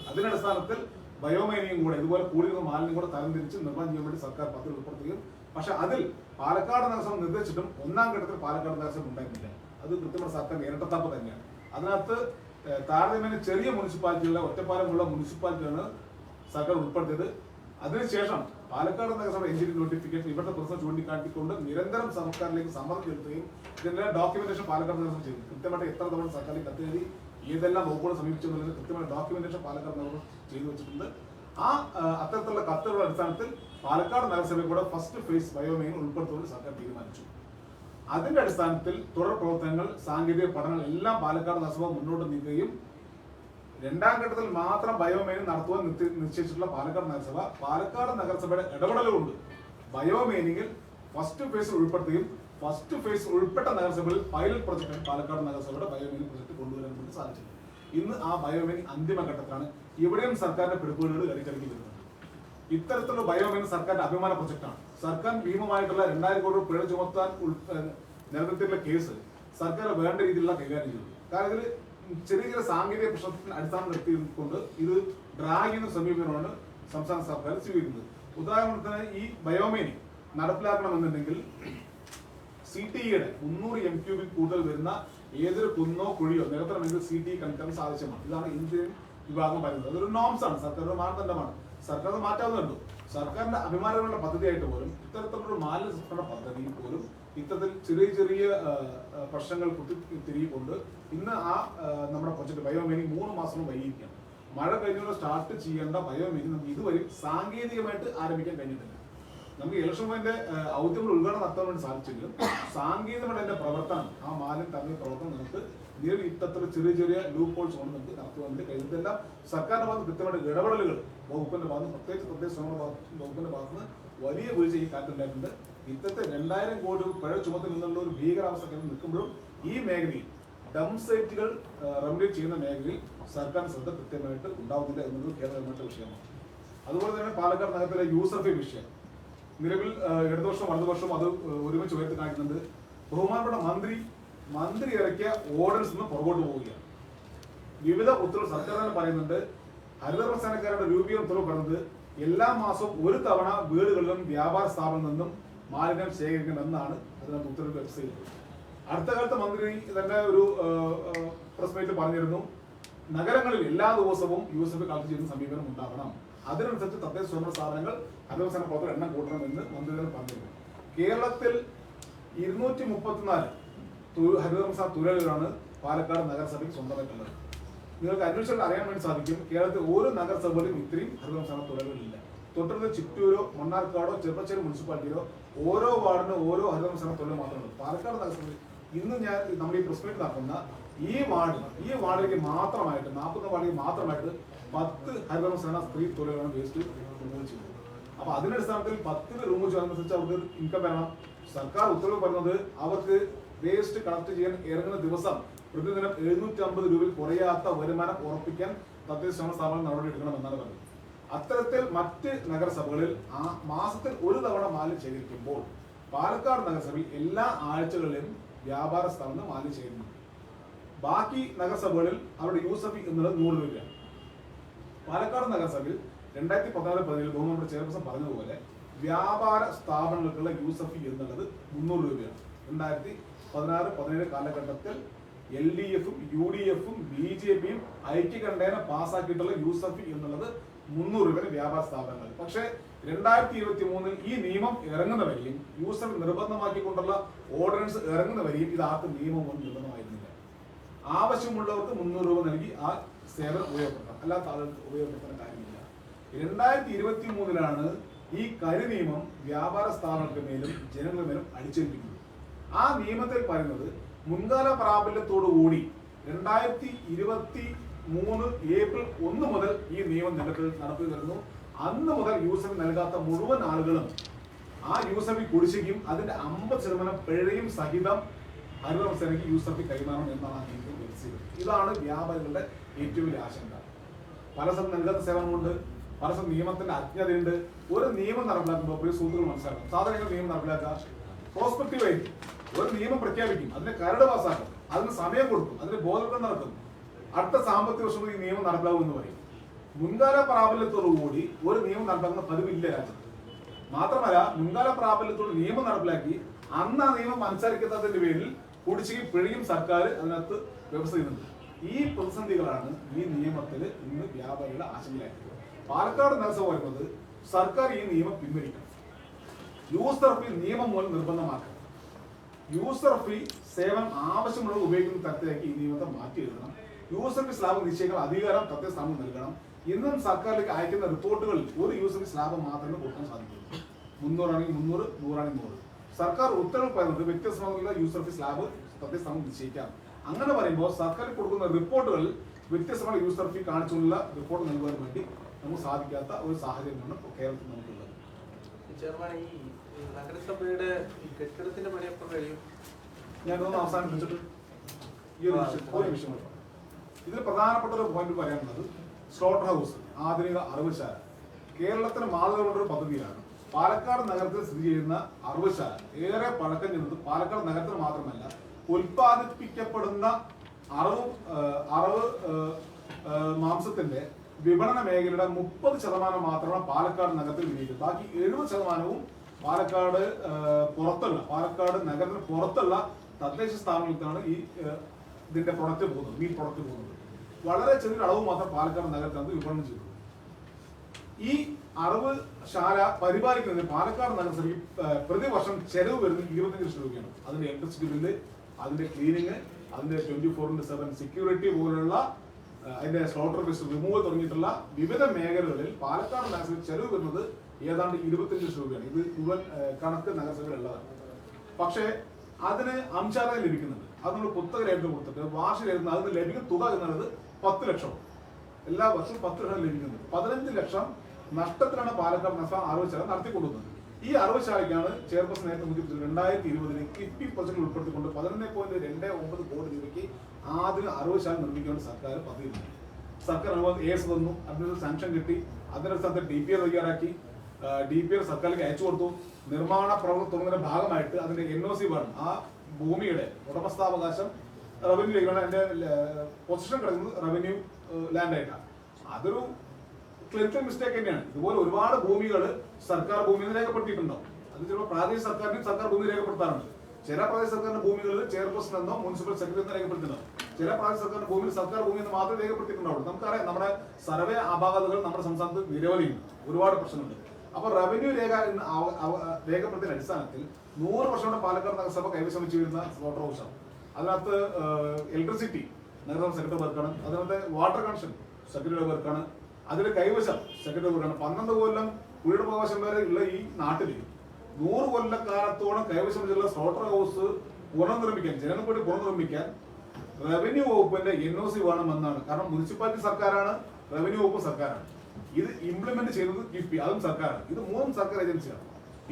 അതിനടിസ്ഥാനത്തിൽ ബയോമൈനിയും കൂടെ ഇതുപോലെ കൂടിയിരുന്ന മാലിന്യം കൂടെ തരംതിരിച്ച് നിർമ്മാണം ചെയ്യാൻ വേണ്ടി സർക്കാർ പദ്ധതി ഉൾപ്പെടുത്തുകയും, പക്ഷെ അതിൽ പാലക്കാട് നഗരസഭ നിർദ്ദേശിച്ചിട്ടും 1ാം ഘട്ടത്തിൽ പാലക്കാട് നഗരസഭ ഉണ്ടായിരുന്നില്ല. അത് കൃത്യമായ സർക്കാർ ഇരട്ടത്താപ്പ് തന്നെയാണ്. അതിനകത്ത് താരതമ്യേന ചെറിയ മുനിസിപ്പാലിറ്റികളെ, ഒറ്റപ്പാലമുള്ള മുനിസിപ്പാലിറ്റിയാണ് സർക്കാർ ഉൾപ്പെടുത്തിയത്. അതിനുശേഷം പാലക്കാട് നഗരസഭ NGT നോട്ടിഫിക്കേഷൻ ഇവരുടെ പ്രശ്നം ചൂണ്ടിക്കാട്ടിക്കൊണ്ട് നിരന്തരം സർക്കാരിലേക്ക് സമ്മർദ്ദം ചെലുത്തുകയും ഇതിന്റെ ഡോക്യുമെന്റേഷൻ പാലക്കാട് നഗരസഭ ചെയ്തു. കൃത്യമായിട്ട് എത്ര തവണ സർക്കാരിലേക്ക് കത്തെഴുതി ഏതെല്ലാം വകുപ്പുകൾ സമീപിച്ചു എന്നുള്ളത് കൃത്യമായ ഡോക്യുമെന്റേഷൻ പാലക്കാട് നഗരം ചെയ്തു വെച്ചിട്ടുണ്ട്. ആ അത്തരത്തിലുള്ള കത്തുകളുടെ അടിസ്ഥാനത്തിൽ പാലക്കാട് നഗരസഭയെ കൂടെ ഫസ്റ്റ് ഫേസ് ബയോമൈൻ ഉൾപ്പെടുത്തുകൊണ്ട് സർക്കാർ തീരുമാനിച്ചു. അതിന്റെ അടിസ്ഥാനത്തിൽ തുടർ പ്രവർത്തനങ്ങൾ, സാങ്കേതിക പഠനങ്ങൾ എല്ലാം പാലക്കാട് നഗരസഭ മുന്നോട്ട് നീക്കുകയും 2ാം ഘട്ടത്തിൽ മാത്രം ബയോമൈൻ നടത്തുവാൻ നിശ്ചയിച്ചിട്ടുള്ള പാലക്കാട് നഗരസഭയുടെ ഇടപെടലുകൊണ്ട് ബയോമൈനിങ്ങിൽ ഫസ്റ്റ് ഫേസിൽ ഉൾപ്പെടുത്തുകയും ഫസ്റ്റ് ഫേസ് ഉൾപ്പെട്ട നഗരസഭകളിൽ പൈലറ്റ് പ്രൊജക്ട് പാലക്കാട് നഗരസഭയുടെ ബയോമൈനിങ് പ്രൊജക്ട് കൊണ്ടുവരാൻ വേണ്ടി സാധിച്ചു. ഇന്ന് ആ ബയോമൈനിങ് അന്തിമഘട്ടത്തിലാണ്. ഇവിടെയും സർക്കാരിന്റെ പിടിപ്പുകൾ ഇടയ്ക്കിടയ്ക്ക് വരുന്നുണ്ട്. ഇത്തരത്തിലുള്ള ബയോമൈൻ സർക്കാരിന്റെ അഭിമാന പ്രൊജക്ടാണ്. സർക്കാർ ഭീമമായിട്ടുള്ള 2000 കോടി പിഴ ചുമത്താൻ നിലനിർത്തിയിട്ടുള്ള കേസ് സർക്കാർ വേണ്ട രീതിയിലുള്ള കൈകാര്യം ചെയ്തു. കാരണം ഇതിൽ ചെറിയ ചെറിയ സാങ്കേതിക പ്രശ്നത്തിന് അടിസ്ഥാനം നിർത്തിക്കൊണ്ട് ഇത് ഡ്രാഗ് ചെയ്യുന്ന സമീപനമാണ് സംസ്ഥാന സർക്കാർ സ്വീകരിക്കുന്നത്. ഉദാഹരണത്തിന് ഈ ബയോമൈനിങ് നടപ്പിലാക്കണമെന്നുണ്ടെങ്കിൽ CTEയുടെ 300 m³ കൂടുതൽ വരുന്ന ഏതൊരു കുന്നോ കുഴിയോ നികത്തണമെങ്കിൽ CTE കണക്ടൻസ് ആവശ്യമാണ്. ഇതാണ് ഇന്ത്യൻ വിഭാഗം പറയുന്നത്. അതൊരു നോംസ് ആണ്, സർക്കാരിന്റെ മാനദണ്ഡമാണ്. സർക്കാർ മാറ്റാവുന്നുള്ളൂ. സർക്കാരിന്റെ അഭിമാനമുള്ള പദ്ധതിയായിട്ട് പോലും ഇത്തരത്തിലുള്ള മാലിന്യ സംസ്കരണ പദ്ധതി പോലും ഇത്തരത്തിൽ ചെറിയ ചെറിയ പ്രശ്നങ്ങൾ തിരികൊണ്ട് ഇന്ന് നമ്മുടെ പ്രൊജക്ട് ബയോമൈനിങ് 3 മാസം വൈകിയിരിക്കുകയാണ്. മഴ കഴിഞ്ഞുള്ള സ്റ്റാർട്ട് ചെയ്യേണ്ട ബയോമൈനിങ് നമുക്ക് ഇതുവരെ സാങ്കേതികമായിട്ട് ആരംഭിക്കാൻ കഴിഞ്ഞിട്ടില്ല. നമുക്ക് ഇലക്ഷൻ പോയിന്റ് ഔദ്യോഗിക ഉദ്ഘാടനം നടത്താൻ വേണ്ടി സാധിച്ചെങ്കിലും സാങ്കേതികമായിട്ട് അതിന്റെ പ്രവർത്തനം ആ മാലിന്യം തമ്മിൽ പ്രവർത്തനം നമുക്ക് നിലവിൽ ഇത്തരത്തിൽ ചെറിയ ചെറിയ ലൂപ്പ് ഹോൾസ് കൊണ്ട് നമുക്ക് നടത്തുവാൻ വേണ്ടി കഴിയുന്നതെല്ലാം സർക്കാരിന്റെ ഭാഗത്ത് കൃത്യമായിട്ട് ഇടപെടലുകൾ വകുപ്പിന്റെ ഭാഗത്ത് പ്രത്യേകിച്ച് വകുപ്പിന്റെ ഭാഗത്ത് വലിയ വീഴ്ച ഈ കാലത്തുണ്ടായിട്ടുണ്ട്. ഇത്തരത്തെ 2000 കോടി പിഴ ചുമത്തിൽ നിന്നുള്ള ഒരു ഭീകരാവസ്ഥ നിൽക്കുമ്പോഴും ഈ മേഖലയിൽ ഡംപ് സൈറ്റുകൾ റെഗുലേറ്റ് ചെയ്യുന്ന മേഖലയിൽ സർക്കാർ ശ്രദ്ധ കൃത്യമായിട്ട് ഉണ്ടാവുന്നില്ല എന്നത് കേരളമായിട്ട് വിഷയമാണ്. അതുപോലെ തന്നെ പാലക്കാട് നഗരത്തിലെ യൂസർ ഫീ വിഷയം നിലവിൽ ഇടതുവർഷം വലതുവർഷം അത് ഒരുമിച്ച് ഉയർത്തി കാണിക്കുന്നുണ്ട്. ബഹുമാനപ്പെട്ട മന്ത്രി ഇറക്കിയ ഓർഡൻസ് നിന്ന് പുറകോട്ട് പോവുകയാണ്. വിവിധ ഉത്തരവ് സർക്കാർ തന്നെ പറയുന്നുണ്ട്. ഹരിതകർമ്മസേനക്കാരുടെ രൂപീകരണ ഉത്തരവ് പറയുന്നത് എല്ലാ മാസവും ഒരു തവണ വീടുകളിലും വ്യാപാര സ്ഥാപനങ്ങളിൽ നിന്നും മാലിന്യം ശേഖരിക്കണമെന്നാണ് അതിനകത്ത് ഉത്തരവ് വെബ്സൈറ്റ്. അടുത്ത കാലത്ത് മന്ത്രി തന്നെ ഒരു പ്രസ് മീറ്റിൽ പറഞ്ഞിരുന്നു, നഗരങ്ങളിൽ എല്ലാ ദിവസവും യൂസഫ് കളക്ട് ചെയ്യുന്ന സമീപനം ഉണ്ടാകണം. അതിനനുസരിച്ച് തദ്ദേശ സ്വയംഭരണ സ്ഥാപനങ്ങൾ ഹരിതകർമ്മസേന പ്രവർത്തകർ എണ്ണം കൂട്ടണമെന്ന് മന്ത്രി തന്നെ പറഞ്ഞിരുന്നു. കേരളത്തിൽ 234 ഹരിതകർമ്മസേന തൊഴിലാളികളാണ് പാലക്കാട് നഗരസഭയ്ക്ക് സ്വന്തമായിട്ടുള്ളത്. നിങ്ങൾക്ക് അന്വേഷിച്ചാൽ അറിയാൻ വേണ്ടി സാധിക്കും, കേരളത്തിൽ ഓരോ നഗരസഭയിലും ഇത്രയും ഹരിതകർമ്മസേന തൊഴിലാളികളില്ല. തൊട്ടടുത്ത ചിറ്റൂരോ മണ്ണാർക്കാടോ ചെറുപ്പശ്ശേരി മുനിസിപ്പാലിറ്റിയോ ഓരോ വാർഡിന് ഓരോ ഹരിതകർമ്മസേന തൊഴിലാളി മാത്രമേ. പാലക്കാട് നഗരസഭയിൽ ഇന്ന് നമ്മൾ ഈ പ്രസ് മീറ്റ് നടത്തുന്ന ഈ വാർഡിലേക്ക് മാത്രമായിട്ട് 40 വാർഡിലേക്ക് മാത്രമായിട്ട് 10 ഹരിതകർമ്മസേന സ്ത്രീ തൊഴിലാളികളാണ് വേസ്റ്റ് റിമൂവ് ചെയ്യുന്നത്. അപ്പൊ അതിന്റെ അടിസ്ഥാനത്തിൽ 10 റിമൂവ് ചെയ്യുന്നതനുസരിച്ച് അവർക്ക് ഇൻകം വരണം. സർക്കാർ ഉത്തരവ് പറയുന്നത് അവർക്ക് വേസ്റ്റ് കളക്ട് ചെയ്യാൻ ഇറങ്ങുന്ന ദിവസം പ്രതിദിനം 750 രൂപയിൽ കുറയാത്ത വരുമാനം ഉറപ്പിക്കാൻ തദ്ദേശ സ്വയംഭരണ സ്ഥാപനം നടപടി എടുക്കണമെന്നാണ് പറയുന്നത്. അത്തരത്തിൽ മറ്റ് നഗരസഭകളിൽ മാസത്തിൽ ഒരു തവണ മാലിന്യം ശേഖരിക്കുമ്പോൾ പാലക്കാട് നഗരസഭയിൽ എല്ലാ ആഴ്ചകളിലും വ്യാപാര സ്ഥാപനം മാലിന്യം ശേഖരിക്കുന്നു. ബാക്കി നഗരസഭകളിൽ അവരുടെ യൂസർ ഫീ എന്നുള്ളത് 100 രൂപയാണ്. പാലക്കാട് നഗരസഭയിൽ 2014-15 ബഹുമാനപ്പെട്ട ചെയർപേഴ്സൺ പറഞ്ഞതുപോലെ വ്യാപാര സ്ഥാപനങ്ങൾക്കുള്ള യൂസർ ഫീ എന്നുള്ളത് 300 രൂപയാണ്. 2016-17 കാലഘട്ടത്തിൽ LDF-ഉം UDF-ഉം BJP-യും ഐക്യകണ്ഠേന പാസ്സാക്കിയിട്ടുള്ള യൂസർ ഫീ എന്നുള്ളത് 300 രൂപയുടെ വ്യാപാര സ്ഥാപനങ്ങൾ. പക്ഷേ 2023 ഈ നിയമം ഇറങ്ങുന്നവരെയും യൂസർ നിർബന്ധമാക്കിക്കൊണ്ടുള്ള ഓർഡിനൻസ് ഇറങ്ങുന്നവരെയും ഇത് ആർക്കും നിയമം കൊണ്ട് നിർബന്ധമായിരുന്നില്ല. ആവശ്യമുള്ളവർക്ക് 300 രൂപ നൽകി ആ സേവനം ഉപയോഗപ്പെടുത്താം, അല്ലാത്ത ആളുകൾക്ക് ഉപയോഗപ്പെടുത്താൻ കാര്യമില്ല. 2023 ഈ നിയമം വ്യാപാര സ്ഥാപനങ്ങൾക്ക് മേലും ജനങ്ങളുടെ മേലും അടിച്ചേൽപ്പിക്കുന്നത്. ആ നിയമത്തിൽ പറയുന്നത് മുൻകാല പ്രാബല്യത്തോടുകൂടി 2023 ഏപ്രിൽ 1 മുതൽ ഈ നിയമം നടപ്പിൽ വരുന്നു. അന്ന് മുതൽ യൂസർ നൽകാത്ത മുഴുവൻ ആളുകളും ആ യൂസർ ഫീ കുടിശ്ശിക്കും അതിന്റെ 50% പിഴയും സഹിതം ഹരിതകർമ്മസേനയ്ക്ക് യൂസർ ഫീ കൈമാറണം എന്നാണ് ആ നിയമത്തിൽ വിധിച്ചത്. ഇതാണ് വ്യാപാരികളുടെ ഏറ്റവും വലിയ ആശങ്ക. പല സ്ഥലം നൽകാത്ത സേവനമുണ്ട്, പല സ്ഥലം നിയമത്തിന്റെ അജ്ഞതയുണ്ട്. ഒരു നിയമം നടപ്പിലാക്കുമ്പോൾ പ്രിയ സുഹൃത്തുക്കൾ മനസ്സിലാക്കണം, സാധാരണ നിയമം നടപ്പിലാക്കുക പ്രോസ്പെക്റ്റീവായി ഒരു നിയമം പ്രഖ്യാപിക്കും, അതിന്റെ കരട് പാസ്സാക്കും, അതിന് സമയം കൊടുക്കും, അതിന് ബോധവൽക്കരണം നടക്കും. അടുത്ത സാമ്പത്തിക വർഷം ഈ നിയമം നടപ്പിലാകും എന്ന് പറയും. മുൻകാല പ്രാബല്യത്തോടുകൂടി ഒരു നിയമം നടപ്പാക്കുന്ന പതിവില്ല രാജ്യത്ത്. മാത്രമല്ല മുൻകാല പ്രാബല്യത്തോട് നിയമം നടപ്പിലാക്കി അന്ന് ആ നിയമം അനുസരിക്കാത്തതിന്റെ പേരിൽ കുടിശ്ശികയും പിഴയും സർക്കാർ അതിനകത്ത് വ്യവസ്ഥ ചെയ്യുന്നുണ്ട്. ഈ പ്രതിസന്ധികളാണ് ഈ നിയമത്തിൽ ഇന്ന് വ്യാപാരികളുടെ ആശങ്കയായിരിക്കുന്നത്. പാലക്കാട് നഗരസഭ പറയുന്നത് സർക്കാർ ഈ നിയമം പിൻവലിക്കണം, യൂസർ ഫീ നിയമം മൂലം നിർബന്ധമാക്കണം, യൂസർ ഫീ സേവനം ആവശ്യമുള്ളത് ഉപയോഗിക്കുന്ന തരത്തിലേക്ക് ഈ നിയമത്തെ മാറ്റി എഴുതണം, യൂസർ ഫീ സ്ലാബ് നിശ്ചയിക്കാൻ അധികാരം തദ്ദേശ സ്ഥാപനം നൽകണം. ഇന്നും സർക്കാരിലേക്ക് അയക്കുന്ന റിപ്പോർട്ടുകളിൽ ഒരു യൂസർ ഫീ സ്ലാബ് മാത്രമേ കൊടുക്കാൻ സാധിക്കുള്ളൂ. 300 ആണെങ്കിൽ 300, 100 ആണെങ്കിൽ 100. സർക്കാർ ഉത്തരവ് പറയുന്നത് വ്യത്യസ്തമായുള്ള യൂസർ ഫീ സ്ലാബ് തദ്ദേശ സ്ഥാപനം നിശ്ചയിക്കാം. അങ്ങനെ പറയുമ്പോൾ സർക്കാർ കൊടുക്കുന്ന റിപ്പോർട്ടുകളിൽ വ്യത്യസ്തമായ യൂസർ ഫീ കാണിച്ചുള്ള റിപ്പോർട്ട് നൽകുവാൻ വേണ്ടി നമുക്ക് സാധിക്കാത്ത ഒരു സാഹചര്യമാണ് കേരളത്തിൽ നമുക്കുള്ളത്. ചെയർമാൻ, ഈ നഗരസഭയുടെ കെട്ടിടത്തിന്റെ പണി എപ്പോൾ കഴിയും? ഞാനൊന്ന് അവസാനിപ്പിച്ചിട്ട് ഈ ഒരു വിഷയം ഇതിൽ പ്രധാനപ്പെട്ട ഒരു പോയിന്റ് പറയാനുള്ളത് സ്ലോട്ടർ ഹൗസ് ആധുനിക അറവുശാല കേരളത്തിന് മാതൃകയുള്ള ഒരു പദ്ധതിയാണ്. പാലക്കാട് നഗരത്തിൽ സ്ഥിതി ചെയ്യുന്ന അറവുശാല ഏറെ പഴക്കം ചെന്നത് പാലക്കാട് നഗരത്തിൽ മാത്രമല്ല, ഉൽപ്പാദിപ്പിക്കപ്പെടുന്ന അറവ് മാംസത്തിന്റെ വിപണന മേഖലയുടെ 30% മാത്രമാണ് പാലക്കാട് നഗരത്തിൽ വിനിയോഗിക്കുന്നത്. ബാക്കി 70% പാലക്കാട് നഗരത്തിന് പുറത്തുള്ള തദ്ദേശ സ്ഥാപനങ്ങൾക്കാണ് ഈ ഇതിന്റെ പ്രൊഡക്റ്റ് പോകുന്നത്, മീറ്റ് പ്രൊഡക്റ്റ് പോകുന്നത്. വളരെ ചെറിയൊരു അളവ് മാത്രം പാലക്കാട് നഗരത്തിനകത്ത് വിപണനം ചെയ്തു. ഈ അറവുശാല പരിപാലിക്കുന്നതിന് പാലക്കാട് നഗരസഭയ്ക്ക് പ്രതിവർഷം ചെലവ് വരുന്നത് 25 ലക്ഷം രൂപയാണ്. അതിന്റെ ഇലക്ട്രിസിറ്റി ബില്ല്, അതിന്റെ ക്ലീനിങ്, അതിന്റെ 24/7 സെക്യൂരിറ്റി പോലുള്ള അതിന്റെ സ്ലോട്ടർ ഫീസ് റിമൂവൽ തുടങ്ങിയിട്ടുള്ള വിവിധ മേഖലകളിൽ പാലക്കാട് നഗരസഭ ചെലവ് വരുന്നത് ഏതാണ്ട് 25 ലക്ഷം രൂപയാണ്. ഇത് മുഴുവൻ കണക്ക് നഗരസഭയിലുള്ളതാണ്. പക്ഷേ അതിന് അംശാദായം ലഭിക്കുന്നുണ്ട്. അത് നമ്മൾ കുത്തകയായിട്ട് കൊടുത്തിട്ട് വാർഷികമായിരുന്നു അതിന് ലഭിക്കുന്ന തുക എന്നുള്ളത് 10 ലക്ഷം. എല്ലാ വർഷവും 10 ലക്ഷം ലഭിക്കുന്നത്. 15 ലക്ഷം നഷ്ടത്തിലാണ് പാലക്കാട് നഗരസഭ അറവുശാല നടത്തിക്കൊണ്ടുവന്നത്. ഈ അറവുശാലയ്ക്കാണ് ചെയർപേഴ്സൺ നേരത്തെ സൂചിപ്പിച്ചത് 2020 കിഫ്ബി പ്രൊജക്ട് ഉൾപ്പെടുത്തിക്കൊണ്ട് 11.29 കോടി രൂപയ്ക്ക് ആദ്യം അറവുശാല നിർമ്മിക്കേണ്ട സർക്കാർ പദ്ധതി. സർക്കാർ അനുഭവം ഏസ് തന്നു, അതിനൊരു സാങ്ഷൻ കിട്ടി, അതിനടുത്ത് DPR തയ്യാറാക്കി, DPR സർക്കാരിലേക്ക് അയച്ചു കൊടുത്തു. നിർമ്മാണ പ്രവർത്തനം തുടങ്ങുന്ന ഭാഗമായിട്ട് അതിന്റെ NOC വേണം. ആ ഭൂമിയുടെ ഉടമസ്ഥാവകാശം റവന്യൂയിലേക്കാണ്. അതിന്റെ പൊസിഷൻ കിടക്കുന്നത് റവന്യൂ ലാൻഡായിട്ടാണ്. അതൊരു ക്ലിനിക്കൽ മിസ്റ്റേക്ക് തന്നെയാണ്. ഇതുപോലെ ഒരുപാട് ഭൂമികൾ സർക്കാർ ഭൂമിയിൽ രേഖപ്പെടുത്തിയിട്ടുണ്ടാവും. അത് ചിലപ്പോൾ പ്രാദേശിക സർക്കാരിന് സർക്കാർ ഭൂമി രേഖപ്പെടുത്താറുണ്ട്. ചില പ്രാദേശിക സർക്കാരിന്റെ ഭൂമികൾ ചെയർപേഴ്സൺ എന്നോ മുനിസിപ്പൽ സെക്രട്ടറി എന്നോ രേഖപ്പെടുത്തുന്നുണ്ടാവും. ചില പ്രാദേശിക സർക്കാരിന്റെ ഭൂമിയിൽ സർക്കാർ ഭൂമി എന്ന് മാത്രമേ രേഖപ്പെടുത്തിയിട്ടുണ്ടാവുള്ളൂ. നമുക്കറിയാം നമ്മുടെ സർവേ അപാകതകൾ നമ്മുടെ സംസ്ഥാനത്ത് നിരവധിയുണ്ട്, ഒരുപാട് പ്രശ്നമുണ്ട്. അപ്പൊ റവന്യൂ രേഖപ്പെടുത്തിയ അടിസ്ഥാനത്തിൽ 100 വർഷങ്ങളുടെ പാലക്കാട് നഗരസഭ കൈവശം വെച്ച് വരുന്ന സ്ലോട്ടർ ഹൗസാണ്. അതിനകത്ത് ഇലക്ട്രിസിറ്റി നഗരസഭ സെക്രട്ടറി പേർക്കാണ്, അതിനകത്ത് വാട്ടർ കണക്ഷൻ സെക്രട്ടറി പേർക്കാണ്, അതിന്റെ കൈവശം സെക്രട്ടറി പേർക്കാണ്. 12 കൊല്ലം കുടിയുടെ അവകാശം വരെ ഉള്ള ഈ നാട്ടിൽ 100 കൊല്ലക്കാലത്തോളം കൈവശം വെച്ചുള്ള സ്ലോട്ടർ ഹൗസ് പുനർനിർമ്മിക്കാൻ, ജനങ്ങൾക്ക് വേണ്ടി പുനർനിർമ്മിക്കാൻ റവന്യൂ വകുപ്പിന്റെ NOC വേണമെന്നാണ്. കാരണം മുനിസിപ്പാലിറ്റി സർക്കാരാണ്, റവന്യൂ വകുപ്പ് സർക്കാരാണ്. ഇത് ഇംപ്ലിമെന്റ് ചെയ്യുന്നത് കിഫ്ബി, അതും സർക്കാരാണ്. ഇത് 3 സർക്കാർ ഏജൻസിയാണ്.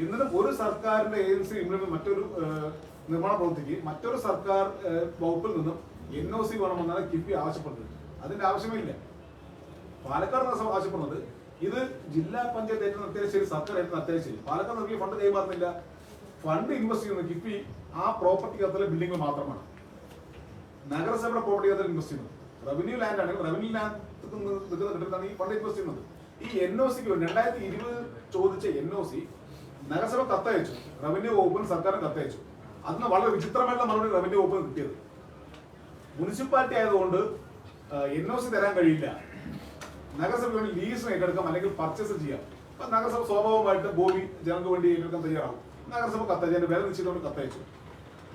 എന്നിട്ടും ഒരു സർക്കാരിന്റെ ഏജൻസി ഇംപ്ലിമെന്റ് മറ്റൊരു നിർമ്മാണ പ്രവൃത്തിക്ക് മറ്റൊരു സർക്കാർ വകുപ്പിൽ നിന്നും NOC വേണമെന്നാണ് കിഫ്ബി ആവശ്യപ്പെടുന്നത്. അതിന്റെ ആവശ്യമേ ഇല്ല. പാലക്കാട് നഗരസഭ ആവശ്യപ്പെടുന്നത് ഇത് ജില്ലാ പഞ്ചായത്ത് ഏറ്റവും നടത്തിയാലും ശരി, സർക്കാർ ഏറ്റവും നടത്തിയാലും ശരി, പാലക്കാട് നൽകിയ ഫണ്ട് കൈമാറുന്നില്ല. ഫണ്ട് ഇൻവെസ്റ്റ് ചെയ്യുന്നത് കിഫ്ബി ആ പ്രോപ്പർട്ടി കത്തിലെ ബിൽഡിംഗ് മാത്രമാണ്. നഗരസഭയുടെ പ്രോപ്പർട്ടി കത്തിൽ ഇൻവെസ്റ്റ് ചെയ്യുന്നത് റവന്യൂ ലാൻഡ് ആണെങ്കിൽ റവന്യൂ ലാൻഡ് നിൽക്കുന്ന കെട്ടിടത്താണ് ഈ ഫണ്ട് ഇൻവെസ്റ്റ് ചെയ്യുന്നത്. ഈ NOCക്ക് 2020 ചോദിച്ച NOC നഗരസഭ കത്തയച്ചു, റവന്യൂ വകുപ്പിന് സർക്കാരും കത്തയച്ചു. അതിന് വളരെ വിചിത്രമായിട്ടുള്ള മറുപടി റവന്യൂ വകുപ്പിന് കിട്ടിയത്. മുനിസിപ്പാലിറ്റി ആയതുകൊണ്ട് NOC തരാൻ കഴിയില്ല, നഗരസഭ വേണ്ടി ലീസിന് ഏറ്റെടുക്കാം അല്ലെങ്കിൽ പർച്ചേസ് ചെയ്യാം. അപ്പൊ നഗരസഭ സ്വാഭാവികമായിട്ട് ഭൂമി ജനങ്ങൾക്ക് വേണ്ടി ഏറ്റെടുക്കാൻ തയ്യാറാവും. നഗരസഭ കത്തയച്ചു, വില നിശ്ചയിച്ചുകൊണ്ട് കത്തയച്ചു.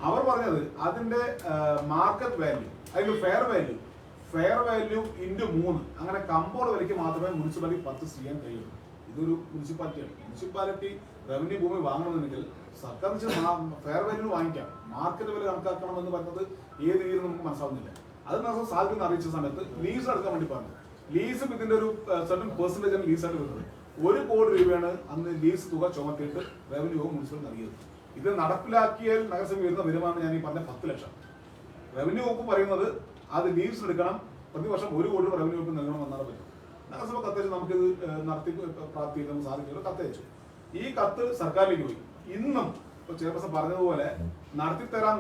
അവർ പറഞ്ഞത് അതിന്റെ മാർക്കറ്റ് വാല്യൂ, അതിന്റെ ഫെയർ വാല്യൂ ഇൻറ്റു 3 അങ്ങനെ കമ്പോള വിലയ്ക്ക് മാത്രമേ മുനിസിപ്പാലിറ്റി പർച്ചേസ് ചെയ്യാൻ കഴിയൂ. ഇതൊരു മുനിസിപ്പാലിറ്റിയാണ്. മുനിസിപ്പാലിറ്റി റവന്യൂ ഭൂമി വാങ്ങണമെന്നുണ്ടെങ്കിൽ സർക്കാർ ഫെയർ വാല്യൂ വാങ്ങിക്കാം, മാർക്കറ്റ് വില കണക്കാക്കണമെന്ന് പറഞ്ഞത് ഏത് രീതിയിൽ നമുക്ക് മനസ്സിലാവുന്നില്ല. അത് നമുക്ക് സാധിക്കുന്ന അറിയിച്ച സമയത്ത് ലീസ് എടുക്കാൻ വേണ്ടി പറഞ്ഞു. ലീസും ഇതിന്റെ ഒരു സർട്ടൻ പെർസെന്റേജാണ് ലീസായിട്ട് വരുന്നത്. 1 കോടി രൂപയാണ് അന്ന് ലീസ് തുക ചുമത്തിയിട്ട് റവന്യൂ മുനിസിപ്പൽ നൽകിയത്. ഇത് നടപ്പിലാക്കിയാൽ നഗരസഭ വരുന്ന വരുമാനം ഞാൻ ഈ പറഞ്ഞ 10 ലക്ഷം. റവന്യൂ വകുപ്പ് പറയുന്നത് അത് ലീസ് എടുക്കണം, പ്രതിവർഷം 1 കോടി രൂപ റവന്യൂ വകുപ്പ് നൽകണം എന്നാണ് പറ്റും. നഗരസഭ കത്തയച്ചു, നമുക്കിത് നടത്തി പ്രാപ്തിക്കാൻ സാധിക്കില്ല, കത്തയച്ചു. ഈ കത്ത് സർക്കാരിലേക്ക് പോയി. ഇന്നും ഇപ്പൊ ചെയർപേഴ്സൺ പറഞ്ഞതുപോലെ നടത്തിത്തരാം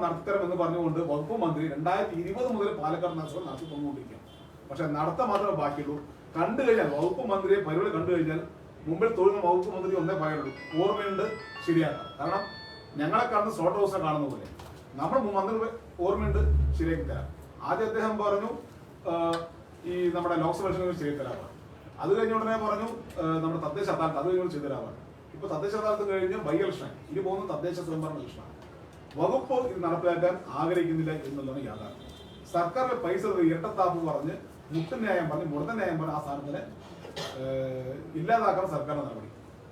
എന്ന് പറഞ്ഞുകൊണ്ട് വകുപ്പ് മന്ത്രി 2020 മുതൽ പാലക്കാട് നഗരസഭ നടത്തി തന്നുകൊണ്ടിരിക്കുകയാണ്. പക്ഷെ നടത്താൻ മാത്രമേ ബാക്കിയുള്ളൂ. കണ്ടു കഴിഞ്ഞാൽ വകുപ്പ് മന്ത്രിയെ പരിപാടി കണ്ടു കഴിഞ്ഞാൽ മുമ്പിൽ തൊഴുന്ന വകുപ്പ് മന്ത്രി ഒന്നേ പറയുള്ളൂ, ഓർമ്മയുണ്ട് ശരിയാക്കാം. കാരണം ഞങ്ങളെ കാണുന്ന സ്ലോട്ട് ഹൗസിനെ കാണുന്ന പോലെ നമ്മൾ മന്ത്രി ഓർമ്മയുണ്ട് ശരിയാക്കി തരാം. ആദ്യം അദ്ദേഹം പറഞ്ഞു ഈ നമ്മുടെ ലോക്സഭ ഇലക്ഷനുകൾ ശരിയാക്കി തരാമാണ്. അത് കഴിഞ്ഞ ഉടനെ പറഞ്ഞു നമ്മുടെ തദ്ദേശ അദാലത്ത് അത് കഴിഞ്ഞ് ചെയ്തു തരാമാണ്. ഇപ്പൊ തദ്ദേശ അദാലത്ത് കഴിഞ്ഞ് ബൈ ഇലക്ഷൻ, ഇനി പോകുന്ന തദ്ദേശ സ്വയംഭരണ ഇലക്ഷനാണ്. വകുപ്പ് ഇത് നടപ്പിലാക്കാൻ ആഗ്രഹിക്കുന്നില്ല എന്നുള്ളതാണ് യാഥാർത്ഥ്യം. സർക്കാരിന്റെ പൈസ ഇരട്ടത്താപ്പ് പറഞ്ഞ് മുട്ടുന്യായം പറഞ്ഞ് മുടന്തന്യായം പറഞ്ഞ് ആ സ്ഥാനത്തിനെ ഇല്ലാതാക്കാൻ സർക്കാരിന്റെ നടപടി.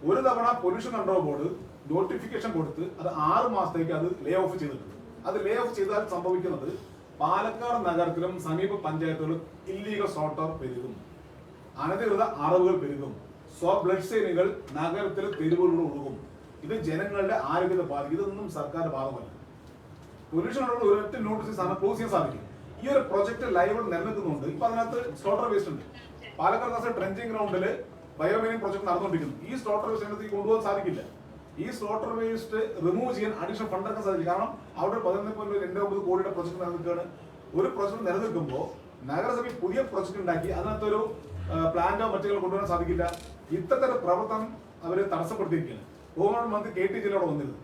ഒരു തവണ പൊല്യൂഷൻ കൺട്രോൾ ബോർഡ് നോട്ടിഫിക്കേഷൻ കൊടുത്ത് അത് 6 മാസത്തേക്ക് അത് ലേ ഓഫ് ചെയ്തിട്ടുണ്ട്. അത് ലേ ഓഫ് ചെയ്താൽ സംഭവിക്കുന്നത് പാലക്കാട് നഗരത്തിലും സമീപ പഞ്ചായത്തുകളും ഇല്ലീഗൽ സ്ലോട്ടർ പെരുകും, അനധികൃത അറവുകൾ പെരുകും, ബ്ലഡ് സെയിനുകൾ നഗരത്തിലെ തെരുവുകളിലൂടെ ഒഴുകും. ഇത് ജനങ്ങളുടെ ആരോഗ്യത്തെ ബാധിക്കും. ഇതൊന്നും സർക്കാരിന്റെ ഭാഗമല്ല. പൊല്യൂഷൻ കൺട്രോൾ ഒരൊറ്റ നോട്ടീസ് ക്ലോസ് ചെയ്യാൻ സാധിക്കും. ഈ ഒരു പ്രൊജക്ട് ലൈവ് നിലനിൽക്കുന്നുണ്ട്. ഇപ്പൊ അതിനകത്ത് സ്ലോട്ടർ വേസ്റ്റ് ഉണ്ട്. പാലക്കാട് നഗര ട്രെഞ്ചിങ് ഗ്രൗണ്ടിൽ ബയോമൈനിങ് പ്രൊജക്ട് നടന്നുകൊണ്ടിരിക്കുന്നു. ഈ സ്ലോട്ടർ വേസ്റ്റ് അതിനകത്ത് കൊണ്ടുപോകാൻ സാധിക്കില്ല. ഈ സ്ലോട്ടർ വേസ്റ്റ് റിമൂവ് ചെയ്യാൻ അഡീഷണൽ ഫണ്ട് എടുക്കാൻ സാധിക്കില്ല. കാരണം അവിടെ 11.29 കോടിയുടെ പ്രൊജക്ട് നിലനിൽക്കുകയാണ്. ഒരു പ്രൊജക്ട് നിലനിൽക്കുമ്പോൾ നഗരസഭ പുതിയ പ്രൊജക്ട് ഉണ്ടാക്കി അതിനകത്തൊരു പ്ലാന്റോ മറ്റുകൾ കൊണ്ടുവരാൻ സാധിക്കില്ല. ഇത്തരത്തിലുള്ള പ്രവർത്തനം അവർ തടസ്സപ്പെടുത്തിയിരിക്കുകയാണ്. ബഹുമാനപ്പെട്ട മന്ത്രി KT ജലീൽ വന്നിരുന്നു.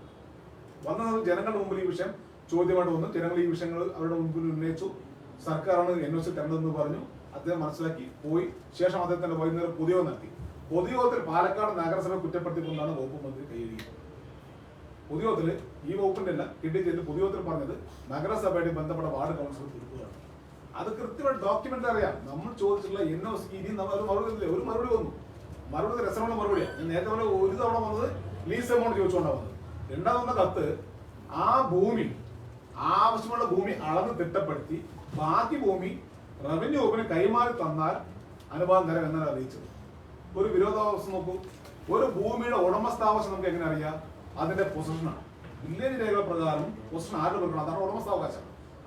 വന്ന ജനങ്ങളുടെ മുമ്പിൽ ഈ വിഷയം ചോദ്യമായിട്ട് വന്നു. ജനങ്ങൾ ഈ വിഷയങ്ങൾ അവരുടെ മുമ്പിൽ ഉന്നയിച്ചു. സർക്കാരാണ് NOC തരേണ്ടതെന്ന് പറഞ്ഞു. അദ്ദേഹം മനസ്സിലാക്കി പോയി. ശേഷം അദ്ദേഹത്തിന്റെ വൈകുന്നേരം പുതിയ നടത്തി. പൊതുയോഗത്തിൽ പാലക്കാട് നഗരസഭ കുറ്റപ്പെടുത്തിക്കൊണ്ടാണ് വകുപ്പ് മന്ത്രി കൈയടിയത്. പൊതുയോഗത്തിൽ ഈ വകുപ്പിന്റെ അല്ല കിട്ടിയ ചെയ്ത് പൊതുയോഗത്തിൽ പറഞ്ഞത് നഗരസഭയുടെ ബന്ധപ്പെട്ട വാർഡ് കൗൺസിലർ തീർക്കുകയാണ്. അത് കൃത്യമായിട്ട് ഡോക്യുമെന്റ് അറിയാം. നമ്മൾ ചോദിച്ചിട്ടുള്ള NOC ഇനി ഒരു മറുപടി വന്നു. മറുപടി രസമുള്ള മറുപടിയാണ്. നേരത്തെ പോലെ ഒരു തവണ വന്നത് ലീസ് എമൗണ്ട് ചോദിച്ചുകൊണ്ടാണ് വന്നത്. രണ്ടാമത്തെ കത്ത് ആ ഭൂമി ആവശ്യമുള്ള ഭൂമി അളന്ന് തിട്ടപ്പെടുത്തി ബാക്കി ഭൂമി റവന്യൂ വകുപ്പിന് കൈമാറി തന്നാൽ അനുവാദം തരാം എന്നാണ് അറിയിച്ചത്. ഒരു വിരോധാവസ്ഥ നോക്കൂ. ഒരു ഭൂമിയുടെ ഉടമസ്ഥാവകാശം നമുക്ക് എങ്ങനെ അറിയാം? അതിന്റെ പൊസിഷനാണ്. വില്ലേജ് രേഖ പ്രകാരം പൊസിഷൻ ആരുടെ കൊടുക്കണം? അതാണ് ഉടമസ്ഥാവകാശം.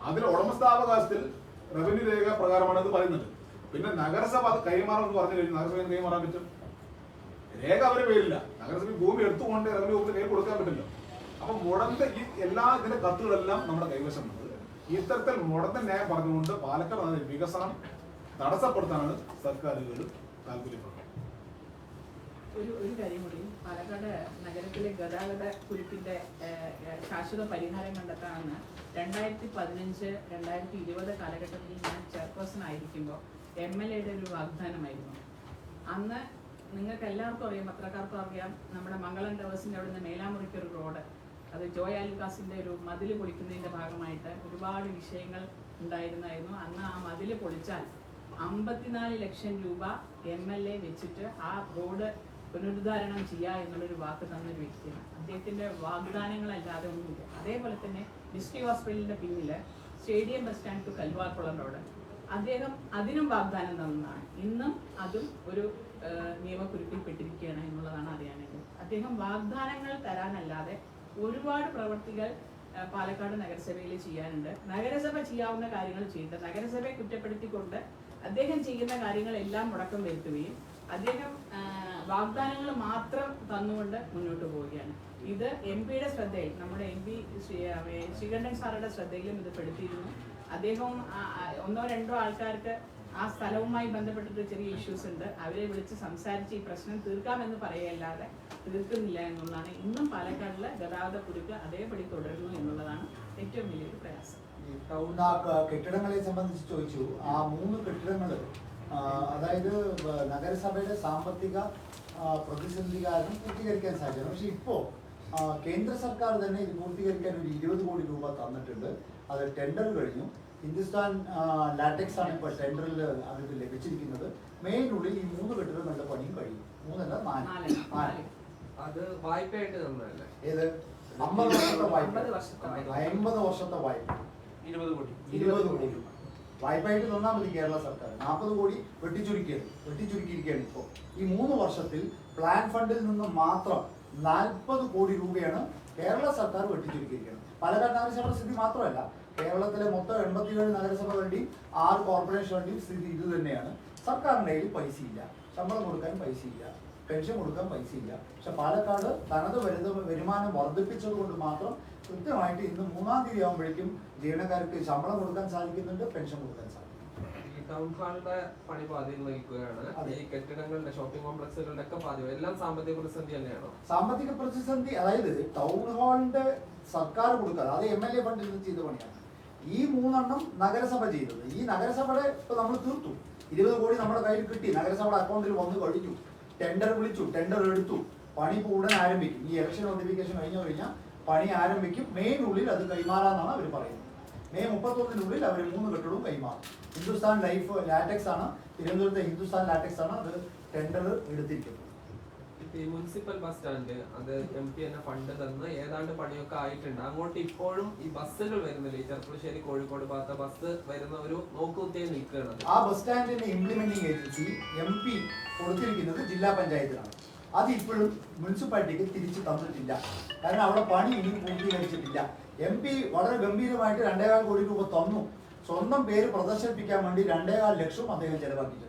അതിൽ ഉടമസ്ഥാവകാശത്തിൽ റവന്യൂ രേഖ പ്രകാരമാണ് ഇത് പറയുന്നത്. പിന്നെ നഗരസഭ അത് കൈമാറുമെന്ന് പറഞ്ഞു കഴിഞ്ഞാൽ നഗരസഭയിൽ കൈമാറാൻ പറ്റും. രേഖ അവരെ പേരില്ല. നഗരസഭ ഭൂമി എടുത്തുകൊണ്ട് റവന്യൂ വകുപ്പിന് കൈ കൊടുക്കാൻ പറ്റില്ല. അപ്പൊ മുടന്ത ഈ എല്ലാ ഇതിന്റെ കത്തുകളെല്ലാം നമ്മുടെ കൈവശമുണ്ട്. ഇത്തരത്തിൽ മുടന്ത ന്യായം പറഞ്ഞുകൊണ്ട് പാലക്കാട് വികസനം തടസ്സപ്പെടുത്താനാണ് സർക്കാരുകൾ താല്പര്യപ്പെടുന്നത്. ഒരു കാര്യം കൂടി, പാലക്കാട് നഗരത്തിലെ ഗതാഗത കുരുക്കിന്റെ ശാശ്വത പരിഹാരം കണ്ടെത്താമെന്ന് 2015-2020 കാലഘട്ടത്തിൽ ഞാൻ ചെയർപേഴ്സൺ ആയിരിക്കുമ്പോൾ MLAയുടെ ഒരു വാഗ്ദാനമായിരുന്നു. അന്ന് നിങ്ങൾക്ക് എല്ലാവർക്കും അറിയാം, പത്രക്കാർക്കും അറിയാം, നമ്മുടെ മംഗളം ടവേഴ്സിന്റെ അവിടെ നിന്ന് മേലാമുറിക്ക് ഒരു റോഡ്, അത് ജോയ് ആലുക്കാസിന്റെ ഒരു മതിൽ പൊളിക്കുന്നതിന്റെ ഭാഗമായിട്ട് ഒരുപാട് വിഷയങ്ങൾ ഉണ്ടായിരുന്നു. അന്ന് ആ മതിൽ പൊളിച്ചാൽ 54 ലക്ഷം രൂപ MLA വെച്ചിട്ട് ആ റോഡ് പുനരുദ്ധാരണം ചെയ്യുക എന്നുള്ളൊരു വാക്ക് തന്നൊരു വ്യക്തിയാണ്. അദ്ദേഹത്തിന്റെ വാഗ്ദാനങ്ങളല്ലാതെ ഒന്നുമില്ല. അതേപോലെ തന്നെ ഡിസ്ട്രിക്ട് ഹോസ്പിറ്റലിന്റെ പിന്നില് stadium bus stand to Kalvarkulam road, അദ്ദേഹം അതിനും വാഗ്ദാനം തന്നതാണ്. ഇന്നും അതും ഒരു നിയമക്കുരുക്കിൽപ്പെട്ടിരിക്കുകയാണ് എന്നുള്ളതാണ് അറിയാനായിട്ട്. അദ്ദേഹം വാഗ്ദാനങ്ങൾ തരാനല്ലാതെ ഒരുപാട് പ്രവർത്തികൾ പാലക്കാട് നഗരസഭയിൽ ചെയ്യാനുണ്ട്. നഗരസഭ ചെയ്യാവുന്ന കാര്യങ്ങൾ ചെയ്തിട്ട് നഗരസഭയെ കുറ്റപ്പെടുത്തിക്കൊണ്ട് അദ്ദേഹം ചെയ്യുന്ന കാര്യങ്ങളെല്ലാം മുടക്കം വരുത്തുകയും അദ്ദേഹം വാഗ്ദാനങ്ങൾ മാത്രം തന്നുകൊണ്ട് മുന്നോട്ട് പോവുകയാണ്. ഇത് MP-യുടെ ശ്രദ്ധയിൽ, നമ്മുടെ MP ശ്രീകണ്ഠൻ സാറുടെ ശ്രദ്ധയിലും ഇത് പെടുത്തിയിരുന്നു. അദ്ദേഹവും ഒന്നോ രണ്ടോ ആൾക്കാർക്ക് ആ സ്ഥലവുമായി ബന്ധപ്പെട്ടിട്ട് ചെറിയ ഇഷ്യൂസ് ഉണ്ട്. അവരെ വിളിച്ച് സംസാരിച്ച് ഈ പ്രശ്നം തീർക്കാമെന്ന് പറയല്ലാതെ തീർക്കുന്നില്ല എന്നുള്ളതാണ്. ഇന്നും പാലക്കാടിലെ ഗതാഗത കുരുക്ക് അതേപടി തുടരുന്നു എന്നുള്ളതാണ് ഏറ്റവും വലിയൊരു പ്രയാസം. കെട്ടിടങ്ങളെ സംബന്ധിച്ച് ചോദിച്ചു. ആ 3 കെട്ടിടങ്ങൾ, അതായത് നഗരസഭയുടെ സാമ്പത്തിക പ്രതിസന്ധി കാരണം പൂർത്തീകരിക്കാൻ സാധിച്ചു. പക്ഷെ ഇപ്പോൾ കേന്ദ്ര സർക്കാർ തന്നെ ഇത് പൂർത്തീകരിക്കാൻ ഒരു 20 കോടി രൂപ തന്നിട്ടുണ്ട്. അത് ടെൻഡർ കഴിഞ്ഞു. ഹിന്ദുസ്ഥാൻ ലാറ്റക്സ് ആണ് ഇപ്പോൾ ടെൻഡറിൽ അവർക്ക് ലഭിച്ചിരിക്കുന്നത്. മെയിനുള്ളിൽ ഈ 3 കെട്ടിടങ്ങളുടെ പണിയും കഴിയും. 3 അല്ല 4. അത് വായ്പയായിട്ട് തന്നതല്ലേ? ഏത് 50 വർഷത്തെ വായ്പ, 50 വർഷത്തെ വായ്പ 20 കോടി വായ്പയായിട്ട് തന്നാൽ മതി കേരള സർക്കാർ. 40 കോടി വെട്ടിച്ചുരുക്കിയിരിക്കുകയാണ് ഇപ്പോൾ. ഈ 3 വർഷത്തിൽ പ്ലാൻ ഫണ്ടിൽ നിന്ന് മാത്രം 40 കോടി രൂപയാണ് കേരള സർക്കാർ വെട്ടിച്ചുരുക്കിയിരിക്കുന്നത്. പാലക്കാട് നഗരസഭയുടെ സ്ഥിതി മാത്രമല്ല, കേരളത്തിലെ മൊത്തം 87 നഗരസഭ വേണ്ടി 6 കോർപ്പറേഷൻ വേണ്ടിയും സ്ഥിതി ഇത് തന്നെയാണ്. സർക്കാരിൻ്റെ കയ്യിൽ പൈസയില്ല, ശമ്പളം കൊടുക്കാൻ പൈസയില്ല, പെൻഷൻ കൊടുക്കാൻ പൈസയില്ല. പക്ഷെ പാലക്കാട് തനത് വരുമാനം വർദ്ധിപ്പിച്ചത് കൊണ്ട് മാത്രം കൃത്യമായിട്ട് ഇന്ന് 3-ാം തീയതി ആകുമ്പോഴേക്കും ജീവനക്കാർക്ക് ശമ്പളം കൊടുക്കാൻ സാധിക്കുന്നുണ്ട്, പെൻഷൻ കൊടുക്കാൻ സാധിക്കും. ഈ ടൗൺ ഹാളിന്റെ പണി പാതിയിൽ വഹിക്കുകയാണ്. ഈ കെട്ടിടങ്ങളുടെ, ഷോപ്പിംഗ് കോംപ്ലക്സുകളുടെ ഒക്കെ പാതി എല്ലാം സാമ്പത്തിക പ്രതിസന്ധി തന്നെയാണോ? സാമ്പത്തിക പ്രതിസന്ധി, അതായത് ടൗൺ ഹാളിന്റെ സർക്കാർ കൊടുക്കാതെ, അത് MLA ഫണ്ടിൽ നിന്ന് ചെയ്ത പണിയാണ്. ഈ 3 നഗരസഭ ചെയ്തത്. ഈ നഗരസഭയുടെ ഇപ്പൊ നമ്മൾ തീർത്തു. 20 കോടി നമ്മുടെ കയ്യിൽ കിട്ടി, നഗരസഭയുടെ അക്കൗണ്ടിൽ വന്നു കഴിഞ്ഞു. ടെൻഡർ വിളിച്ചു, ടെൻഡർ എടുത്തു, പണി ഇപ്പോൾ ഉടൻ ആരംഭിക്കും. ഈ ഇലക്ഷൻ നോട്ടിഫിക്കേഷൻ കഴിഞ്ഞാൽ പണി ആരംഭിക്കും. മെയ്നുള്ളിൽ അത് കൈമാറാന്നാണ് അവർ പറയുന്നത്. മെയ് 31-നുള്ളിൽ അവർ 3 കെട്ടിടവും കൈമാറും. ഹിന്ദുസ്ഥാൻ ലാറ്റക്സ് ആണ്, തിരുവനന്തപുരത്തെ ഹിന്ദുസ്ഥാൻ ലാറ്റക്സ് ആണ് അത് ടെൻഡർ എടുത്തിരിക്കുന്നത്. ഈ മുനിസിപ്പൽ ബസ് സ്റ്റാൻഡ് അത് MP തന്നെ ഫണ്ട് തന്ന് ഏതാണ്ട് പണിയൊക്കെ ആയിട്ടുണ്ട്. അങ്ങോട്ട് ഇപ്പോഴും ഈ ബസ്സുകൾ വരുന്നില്ല. ഈ ചെർപ്പുളശ്ശേരി കോഴിക്കോട് ഭാഗത്ത് ബസ് വരുന്ന ഒരു നോക്കുകുത്തിയെ നിൽക്കുകയാണ്. ആ ബസ് സ്റ്റാൻഡിന്റെ ഇംപ്ലിമെന്റിംഗ് ഏജൻസി MP കൊടുത്തിരിക്കുന്നത് ജില്ലാ പഞ്ചായത്തിലാണ്. അത് ഇപ്പോഴും മുനിസിപ്പാലിറ്റിക്ക് തിരിച്ചു തന്നിട്ടില്ല. കാരണം അവിടെ പണി ഇനി പൂർത്തീകരിച്ചിട്ടില്ല. MP വളരെ ഗംഭീരമായിട്ട് 2.25 കോടി രൂപ തന്നു. സ്വന്തം പേര് പ്രദർശിപ്പിക്കാൻ വേണ്ടി 2.25 ലക്ഷം അദ്ദേഹം ചെലവാക്കിയിട്ടുണ്ട്.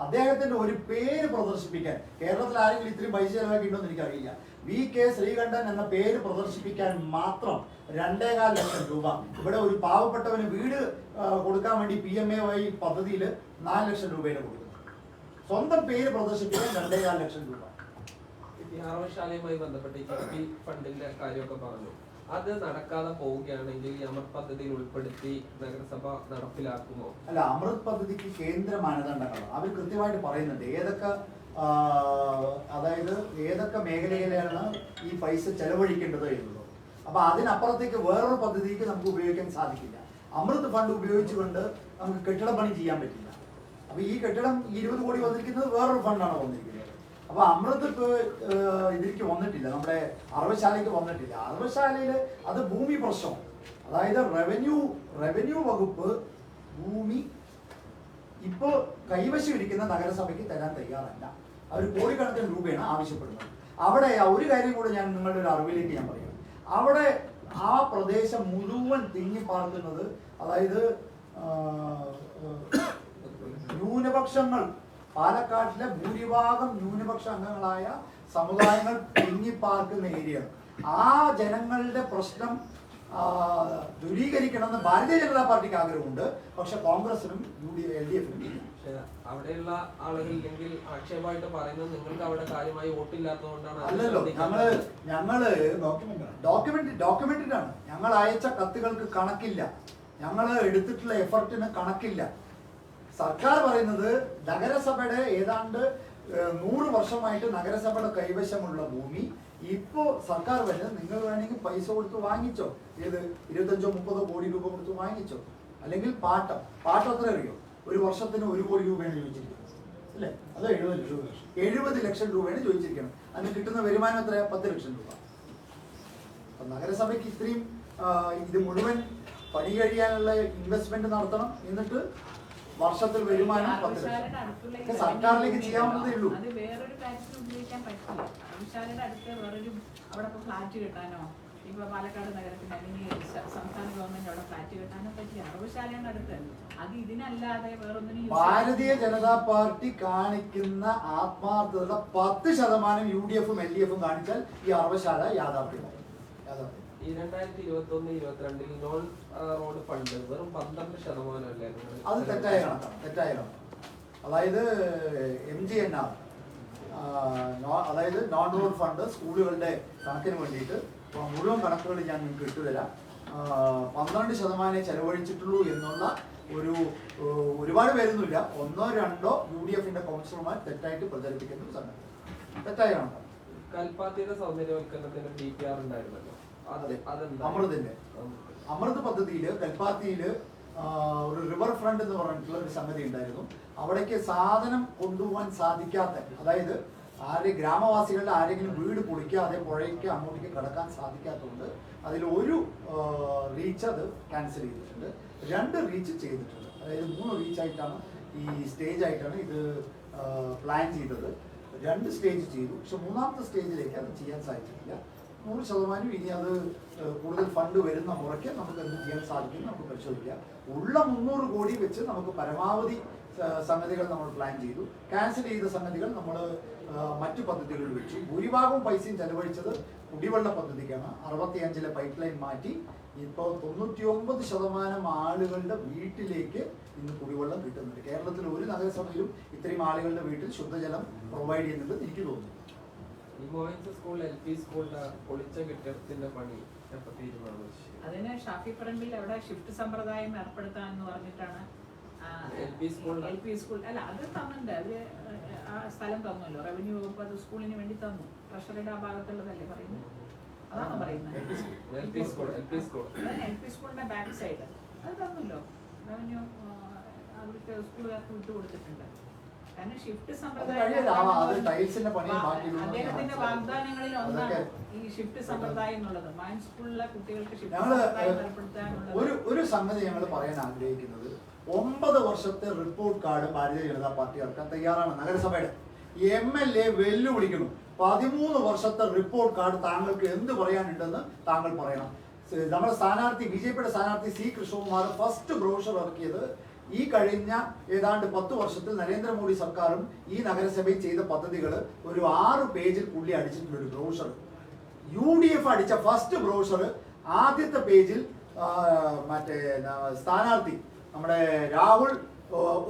അദ്ദേഹത്തിന്റെ ഒരു പേര് പ്രദർശിപ്പിക്കാൻ കേരളത്തിൽ ആരെങ്കിലും ഇത്രയും പൈസ ചെലവാക്കിയിട്ടുണ്ടെന്ന് എനിക്കറിയില്ല. VK ശ്രീകണ്ഠൻ എന്ന പേര് പ്രദർശിപ്പിക്കാൻ മാത്രം 2.25 ലക്ഷം രൂപ. ഇവിടെ ഒരു പാവപ്പെട്ടവന് വീട് കൊടുക്കാൻ വേണ്ടി PMAY പദ്ധതിയിൽ 4 ലക്ഷം രൂപയുടെ കൊടുക്കുന്നു. സ്വന്തം പേര് പ്രദർശിപ്പിക്കാൻ 2.25 ലക്ഷം രൂപ. ആർവശാലയുമായി ബന്ധപ്പെട്ട് ഈ ഫണ്ടിന്റെ കാര്യമൊക്കെ പറഞ്ഞു. അത് നടക്കാതെ പോവുകയാണെങ്കിൽ ഈ അമൃത് പദ്ധതിയിൽ ഉൾപ്പെടുത്തി നഗരസഭ നടപ്പിലാക്കുമോ? അല്ല, അമൃത് പദ്ധതിക്ക് കേന്ദ്ര മാനദണ്ഡങ്ങളാണ്. അവർ കൃത്യമായിട്ട് പറയുന്നുണ്ട് ഏതൊക്കെ അതായത് ഏതൊക്കെ മേഖലയിലാണ് ഈ പൈസ ചെലവഴിക്കേണ്ടത് എന്നുള്ളത്. അപ്പൊ അതിനപ്പുറത്തേക്ക് വേറൊരു പദ്ധതിക്ക് നമുക്ക് ഉപയോഗിക്കാൻ സാധിക്കില്ല. അമൃത് ഫണ്ട് ഉപയോഗിച്ചുകൊണ്ട് നമുക്ക് കെട്ടിട പണി ചെയ്യാൻ പറ്റില്ല. അപ്പൊ ഈ കെട്ടിടം 20 കോടി വന്നിരിക്കുന്നത് വേറൊരു ഫണ്ടാണ് വന്നിരിക്കുന്നത്. അപ്പൊ അമൃത് ഇപ്പൊ ഇതിലേക്ക് വന്നിട്ടില്ല, നമ്മുടെ അറവശാലയ്ക്ക് വന്നിട്ടില്ല. അറവശാലയില് അത് ഭൂമി പ്രശ്നം, അതായത് റവന്യൂ വകുപ്പ് ഭൂമി ഇപ്പോ കൈവശം ഇരിക്കുന്ന നഗരസഭയ്ക്ക് തരാൻ തയ്യാറല്ല. അവർ കോടിക്കണക്കിന് രൂപയാണ് ആവശ്യപ്പെടുന്നത്. അവിടെ ഒരു കാര്യം കൂടെ ഞാൻ നിങ്ങളുടെ ഒരു അറിവിലേക്ക് ഞാൻ പറയാം. അവിടെ ആ പ്രദേശം മുഴുവൻ തിങ്ങിപ്പാർക്കുന്നത്, അതായത് ന്യൂനപക്ഷങ്ങൾ, പാലക്കാട്ടിലെ ഭൂരിഭാഗം ന്യൂനപക്ഷ അംഗങ്ങളായ സമുദായങ്ങൾ തിങ്ങിപ്പാർക്കുന്ന ഏരിയയാണ്. ആ ജനങ്ങളുടെ പ്രശ്നം ദൂരീകരിക്കണമെന്ന് ഭാരതീയ ജനതാ പാർട്ടിക്ക് ആഗ്രഹമുണ്ട്. പക്ഷെ കോൺഗ്രസിനും LDFിനും ഇല്ല. അവിടെയുള്ള ആളുകളില്ലെങ്കിൽ ആക്ഷേപമായിട്ട് പറയുന്നത് നിങ്ങൾക്ക് അവിടെ കാര്യമായി വോട്ടില്ലാത്തതുകൊണ്ടാണ്. അല്ലല്ലോ, ഞങ്ങള് ഡോക്യുമെന്റഡ് ആണ്. ഞങ്ങൾ അയച്ച കത്തുകൾക്ക് കണക്കില്ല, ഞങ്ങൾ എടുത്തിട്ടുള്ള എഫർട്ടിന് കണക്കില്ല. സർക്കാർ പറയുന്നത് നഗരസഭയുടെ ഏതാണ്ട് 100 വർഷമായിട്ട് നഗരസഭയുടെ കൈവശമുള്ള ഭൂമി ഇപ്പോ സർക്കാർ വരുന്നത് നിങ്ങൾ വേണമെങ്കിൽ പൈസ കൊടുത്ത് വാങ്ങിച്ചോ, ഏത് 25-30 കോടി രൂപ കൊടുത്ത് വാങ്ങിച്ചോ, അല്ലെങ്കിൽ പാട്ടം എത്ര അറിയോ? ഒരു വർഷത്തിന് 1 കോടി രൂപയാണ് ചോദിച്ചിരിക്കുന്നത്, അല്ലേ? അത് 70 ലക്ഷം രൂപയാണ് ചോദിച്ചിരിക്കുന്നത്. അതിന് കിട്ടുന്ന വരുമാനം എത്ര? 10 ലക്ഷം രൂപ. അപ്പൊ നഗരസഭയ്ക്ക് ഇത്രയും ഇത് മുഴുവൻ പണി കഴിയാനുള്ള ഇൻവെസ്റ്റ്മെന്റ് നടത്തണം, എന്നിട്ട് വർഷത്തിൽ വരുമാനം 10 ലക്ഷം. സർക്കാരിലേക്ക് ചെയ്യാവുന്നതേ ഉള്ളൂ. അത് വേറൊരു കാര്യത്തിന് ഉപയോഗിക്കാൻ പറ്റില്ല. അവിശാലയുടെ അടുത്ത് വേറൊരു അവിടെ ഇപ്പൊ ഫ്ലാറ്റ് കിട്ടാനോ, ഇപ്പൊ പാലക്കാട് നഗരത്തിന് അല്ലെങ്കിൽ സംസ്ഥാന ഗവൺമെന്റ് അവിടെ ഫ്ലാറ്റ് കിട്ടാനോ പറ്റില്ല. അറവുശാലയുടെ അടുത്ത് അത് ഇതിനല്ലാതെ വേറൊന്നിനും. ഭാരതീയ ജനതാ പാർട്ടി കാണിക്കുന്ന ആത്മാർത്ഥത 10% UDFും LDFും കാണിച്ചാൽ ഈ അറവശാല യാഥാർത്ഥ്യമാവും. ഈ 2021-22 നോൺ റോഡ് ഫണ്ട് വെറും 12% അല്ലേ? അത് തെറ്റായ കണക്കാണ്. അതായത് MGNR, അതായത് നോൺ റോഡ് ഫണ്ട് സ്കൂളുകളുടെ കണക്കിന് വേണ്ടിയിട്ട് മുഴുവൻ കണക്കുകൾ ഞാൻ നിങ്ങൾക്ക് ഇട്ടുതരാം. 12% ചെലവഴിച്ചിട്ടുള്ളൂ എന്നുള്ള ഒരുപാട് പേരൊന്നുമില്ല, 1-2 UDFിന്റെ കൗൺസിലർമാർ തെറ്റായിട്ട് പ്രചരിപ്പിക്കുന്ന സംഗതി. തെറ്റായ കണക്കാണ്. കൽപ്പാത്തിയുടെ സൗന്ദര്യവൽക്കരണത്തിന് DPR ഉണ്ടായിരുന്നല്ലോ, അമൃത് പദ്ധതിയില് കൽപ്പാത്തിയില് ഒരു റിവർ ഫ്രണ്ട് എന്ന് പറഞ്ഞിട്ടുള്ള ഒരു സംഗതി ഉണ്ടായിരുന്നു. അവിടേക്ക് സാധനം കൊണ്ടുപോകാൻ സാധിക്കാത്ത, അതായത് ഗ്രാമവാസികളുടെ ആരെങ്കിലും വീട് പൊളിക്കാതെ പുഴയ്ക്ക് അങ്ങോട്ടേക്ക് കടക്കാൻ സാധിക്കാത്തതുകൊണ്ട് അതിൽ1 റീച്ച് അത് ക്യാൻസൽ ചെയ്തിട്ടുണ്ട്. 2 റീച്ച് ചെയ്തിട്ടുണ്ട്. അതായത് 3 റീച്ചായിട്ടാണ് ഈ സ്റ്റേജ് ആയിട്ടാണ് ഇത് പ്ലാൻ ചെയ്തത്. 2 സ്റ്റേജ് ചെയ്തു. പക്ഷെ 3ാമത്തെ സ്റ്റേജിലേക്ക് അത് ചെയ്യാൻ സാധിച്ചിട്ടില്ല. 100% ഇനി അത് കൂടുതൽ ഫണ്ട് വരുന്ന മുറയ്ക്ക് നമുക്ക് എന്ത് ചെയ്യാൻ സാധിക്കും നമുക്ക് പരിശോധിക്കാം. ഉള്ള 300 കോടി വെച്ച് നമുക്ക് പരമാവധി സംഗതികൾ നമ്മൾ പ്ലാൻ ചെയ്തു. ക്യാൻസൽ ചെയ്ത സംഗതികൾ നമ്മൾ മറ്റു പദ്ധതികളിൽ വെച്ചു. ഭൂരിഭാഗവും പൈസയും ചെലവഴിച്ചത് കുടിവെള്ള പദ്ധതിക്കാണ്. 65-ലെ പൈപ്പ് ലൈൻ മാറ്റി ഇപ്പോൾ 99% ആളുകളുടെ വീട്ടിലേക്ക് ഇന്ന് കുടിവെള്ളം കിട്ടുന്നുണ്ട്. കേരളത്തിൽ ഒരു നഗരസഭയിലും ഇത്രയും ആളുകളുടെ വീട്ടിൽ ശുദ്ധജലം പ്രൊവൈഡ് ചെയ്യുന്നുണ്ടെന്ന് എനിക്ക് തോന്നുന്നു. ഈ മോയിൻസ് സ്കൂൾ LP സ്കൂളിന്റെ പൊളിച്ച കെട്ടിടത്തിന്റെ പണി എപ്പോൾ തീരുമാനം? അതിന് ഷാഫി പറമ്പിൽ അവിടെ ഷിഫ്റ്റ് സമ്പ്രദായം ഏർപ്പെടുത്താന്ന് പറഞ്ഞിട്ടാണ്. LP സ്കൂൾ അല്ല, അത് തന്നിട്ടുണ്ട്. അവര് ആ സ്ഥലം തന്നല്ലോ, റവന്യൂ വകുപ്പ് അത് സ്കൂളിന് വേണ്ടി തന്നു. ട്രഷറിയുടെ ആ ഭാഗത്തുള്ളതല്ലേ പറയുന്നത്? അതാണോ പറയുന്നത്? LP സ്കൂളിന്റെ ബാക്ക് സൈഡ് അത് തന്നല്ലോ, റവന്യൂ അവർക്ക് സ്കൂളുകാർക്ക് വിട്ടുകൊടുത്തിട്ടുണ്ട്. കാരണം ഷിഫ്റ്റ് സമ്പ്രദായം അദ്ദേഹത്തിന്റെ വാഗ്ദാനങ്ങളിൽ ഒന്നാണ് ഈ ഷിഫ്റ്റ് സമ്പ്രദായം എന്നുള്ളത്. മൈൻ സ്കൂളിലെ കുട്ടികൾക്ക് ഷിഫ്റ്റ് സമ്പ്രദായം ഏർപ്പെടുത്താനുള്ളത്. ഒരു സംഗതി ഞങ്ങൾ പറയാൻ ആഗ്രഹിക്കുന്നത്, 9 വർഷത്തെ report card Bharatiya Janata party ഇറക്കാൻ തയ്യാറാണ്. നഗരസഭയുടെ MLA വെല്ലുവിളിക്കണം. 13 വർഷത്തെ റിപ്പോർട്ട് കാർഡ് താങ്കൾക്ക് എന്ത് പറയാനുണ്ടെന്ന് താങ്കൾ പറയണം. നമ്മുടെ സ്ഥാനാർത്ഥി BJPയുടെ സ്ഥാനാർത്ഥി C. കൃഷ്ണകുമാർ ഫസ്റ്റ് ബ്രോഷർ ഇറക്കിയത് ഈ കഴിഞ്ഞ ഏതാണ്ട് 10 വർഷത്തിൽ നരേന്ദ്രമോദി സർക്കാരും ഈ നഗരസഭയിൽ ചെയ്ത പദ്ധതികൾ ഒരു 6 പേജിൽ പുള്ളി അടിച്ചിട്ടുള്ള ഒരു ബ്രോഷർ. UDF അടിച്ച ഫസ്റ്റ് ബ്രോഷർ ആദ്യത്തെ പേജിൽ മറ്റേ സ്ഥാനാർത്ഥി നമ്മുടെ രാഹുൽ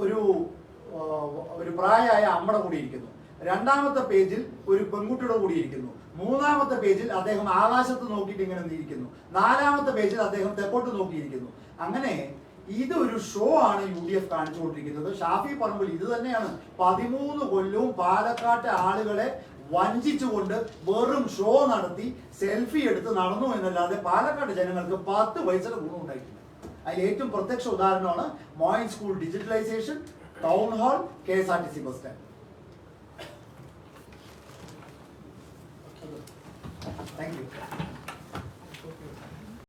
ഒരു പ്രായമായ അമ്മയുടെ കൂടി ഇരിക്കുന്നു. 2ാമത്തെ പേജിൽ ഒരു പെൺകുട്ടിയുടെ കൂടി ഇരിക്കുന്നു. 3ാമത്തെ പേജിൽ അദ്ദേഹം ആകാശത്ത് നോക്കിയിട്ട് ഇങ്ങനെ ഇരിക്കുന്നു. 4ാമത്തെ പേജിൽ അദ്ദേഹം തെക്കോട്ട് നോക്കിയിരിക്കുന്നു. അങ്ങനെ ഇതൊരു ഷോ ആണ് UDF കാണിച്ചുകൊണ്ടിരിക്കുന്നത്. ഷാഫി പറമ്പിൽ ഇത് തന്നെയാണ് 13 കൊല്ലവും പാലക്കാട്ടെ ആളുകളെ വഞ്ചിച്ചുകൊണ്ട് വെറും ഷോ നടത്തി സെൽഫി എടുത്ത് നടന്നു എന്നല്ലാതെ പാലക്കാട് ജനങ്ങൾക്ക് 10 പൈസയുടെ ഗുണം ഉണ്ടായിട്ടില്ല. അതിൽ ഏറ്റവും പ്രത്യക്ഷ ഉദാഹരണമാണ് Moyin school digitalisation, town hall, KSRTC bus stand. Thank U.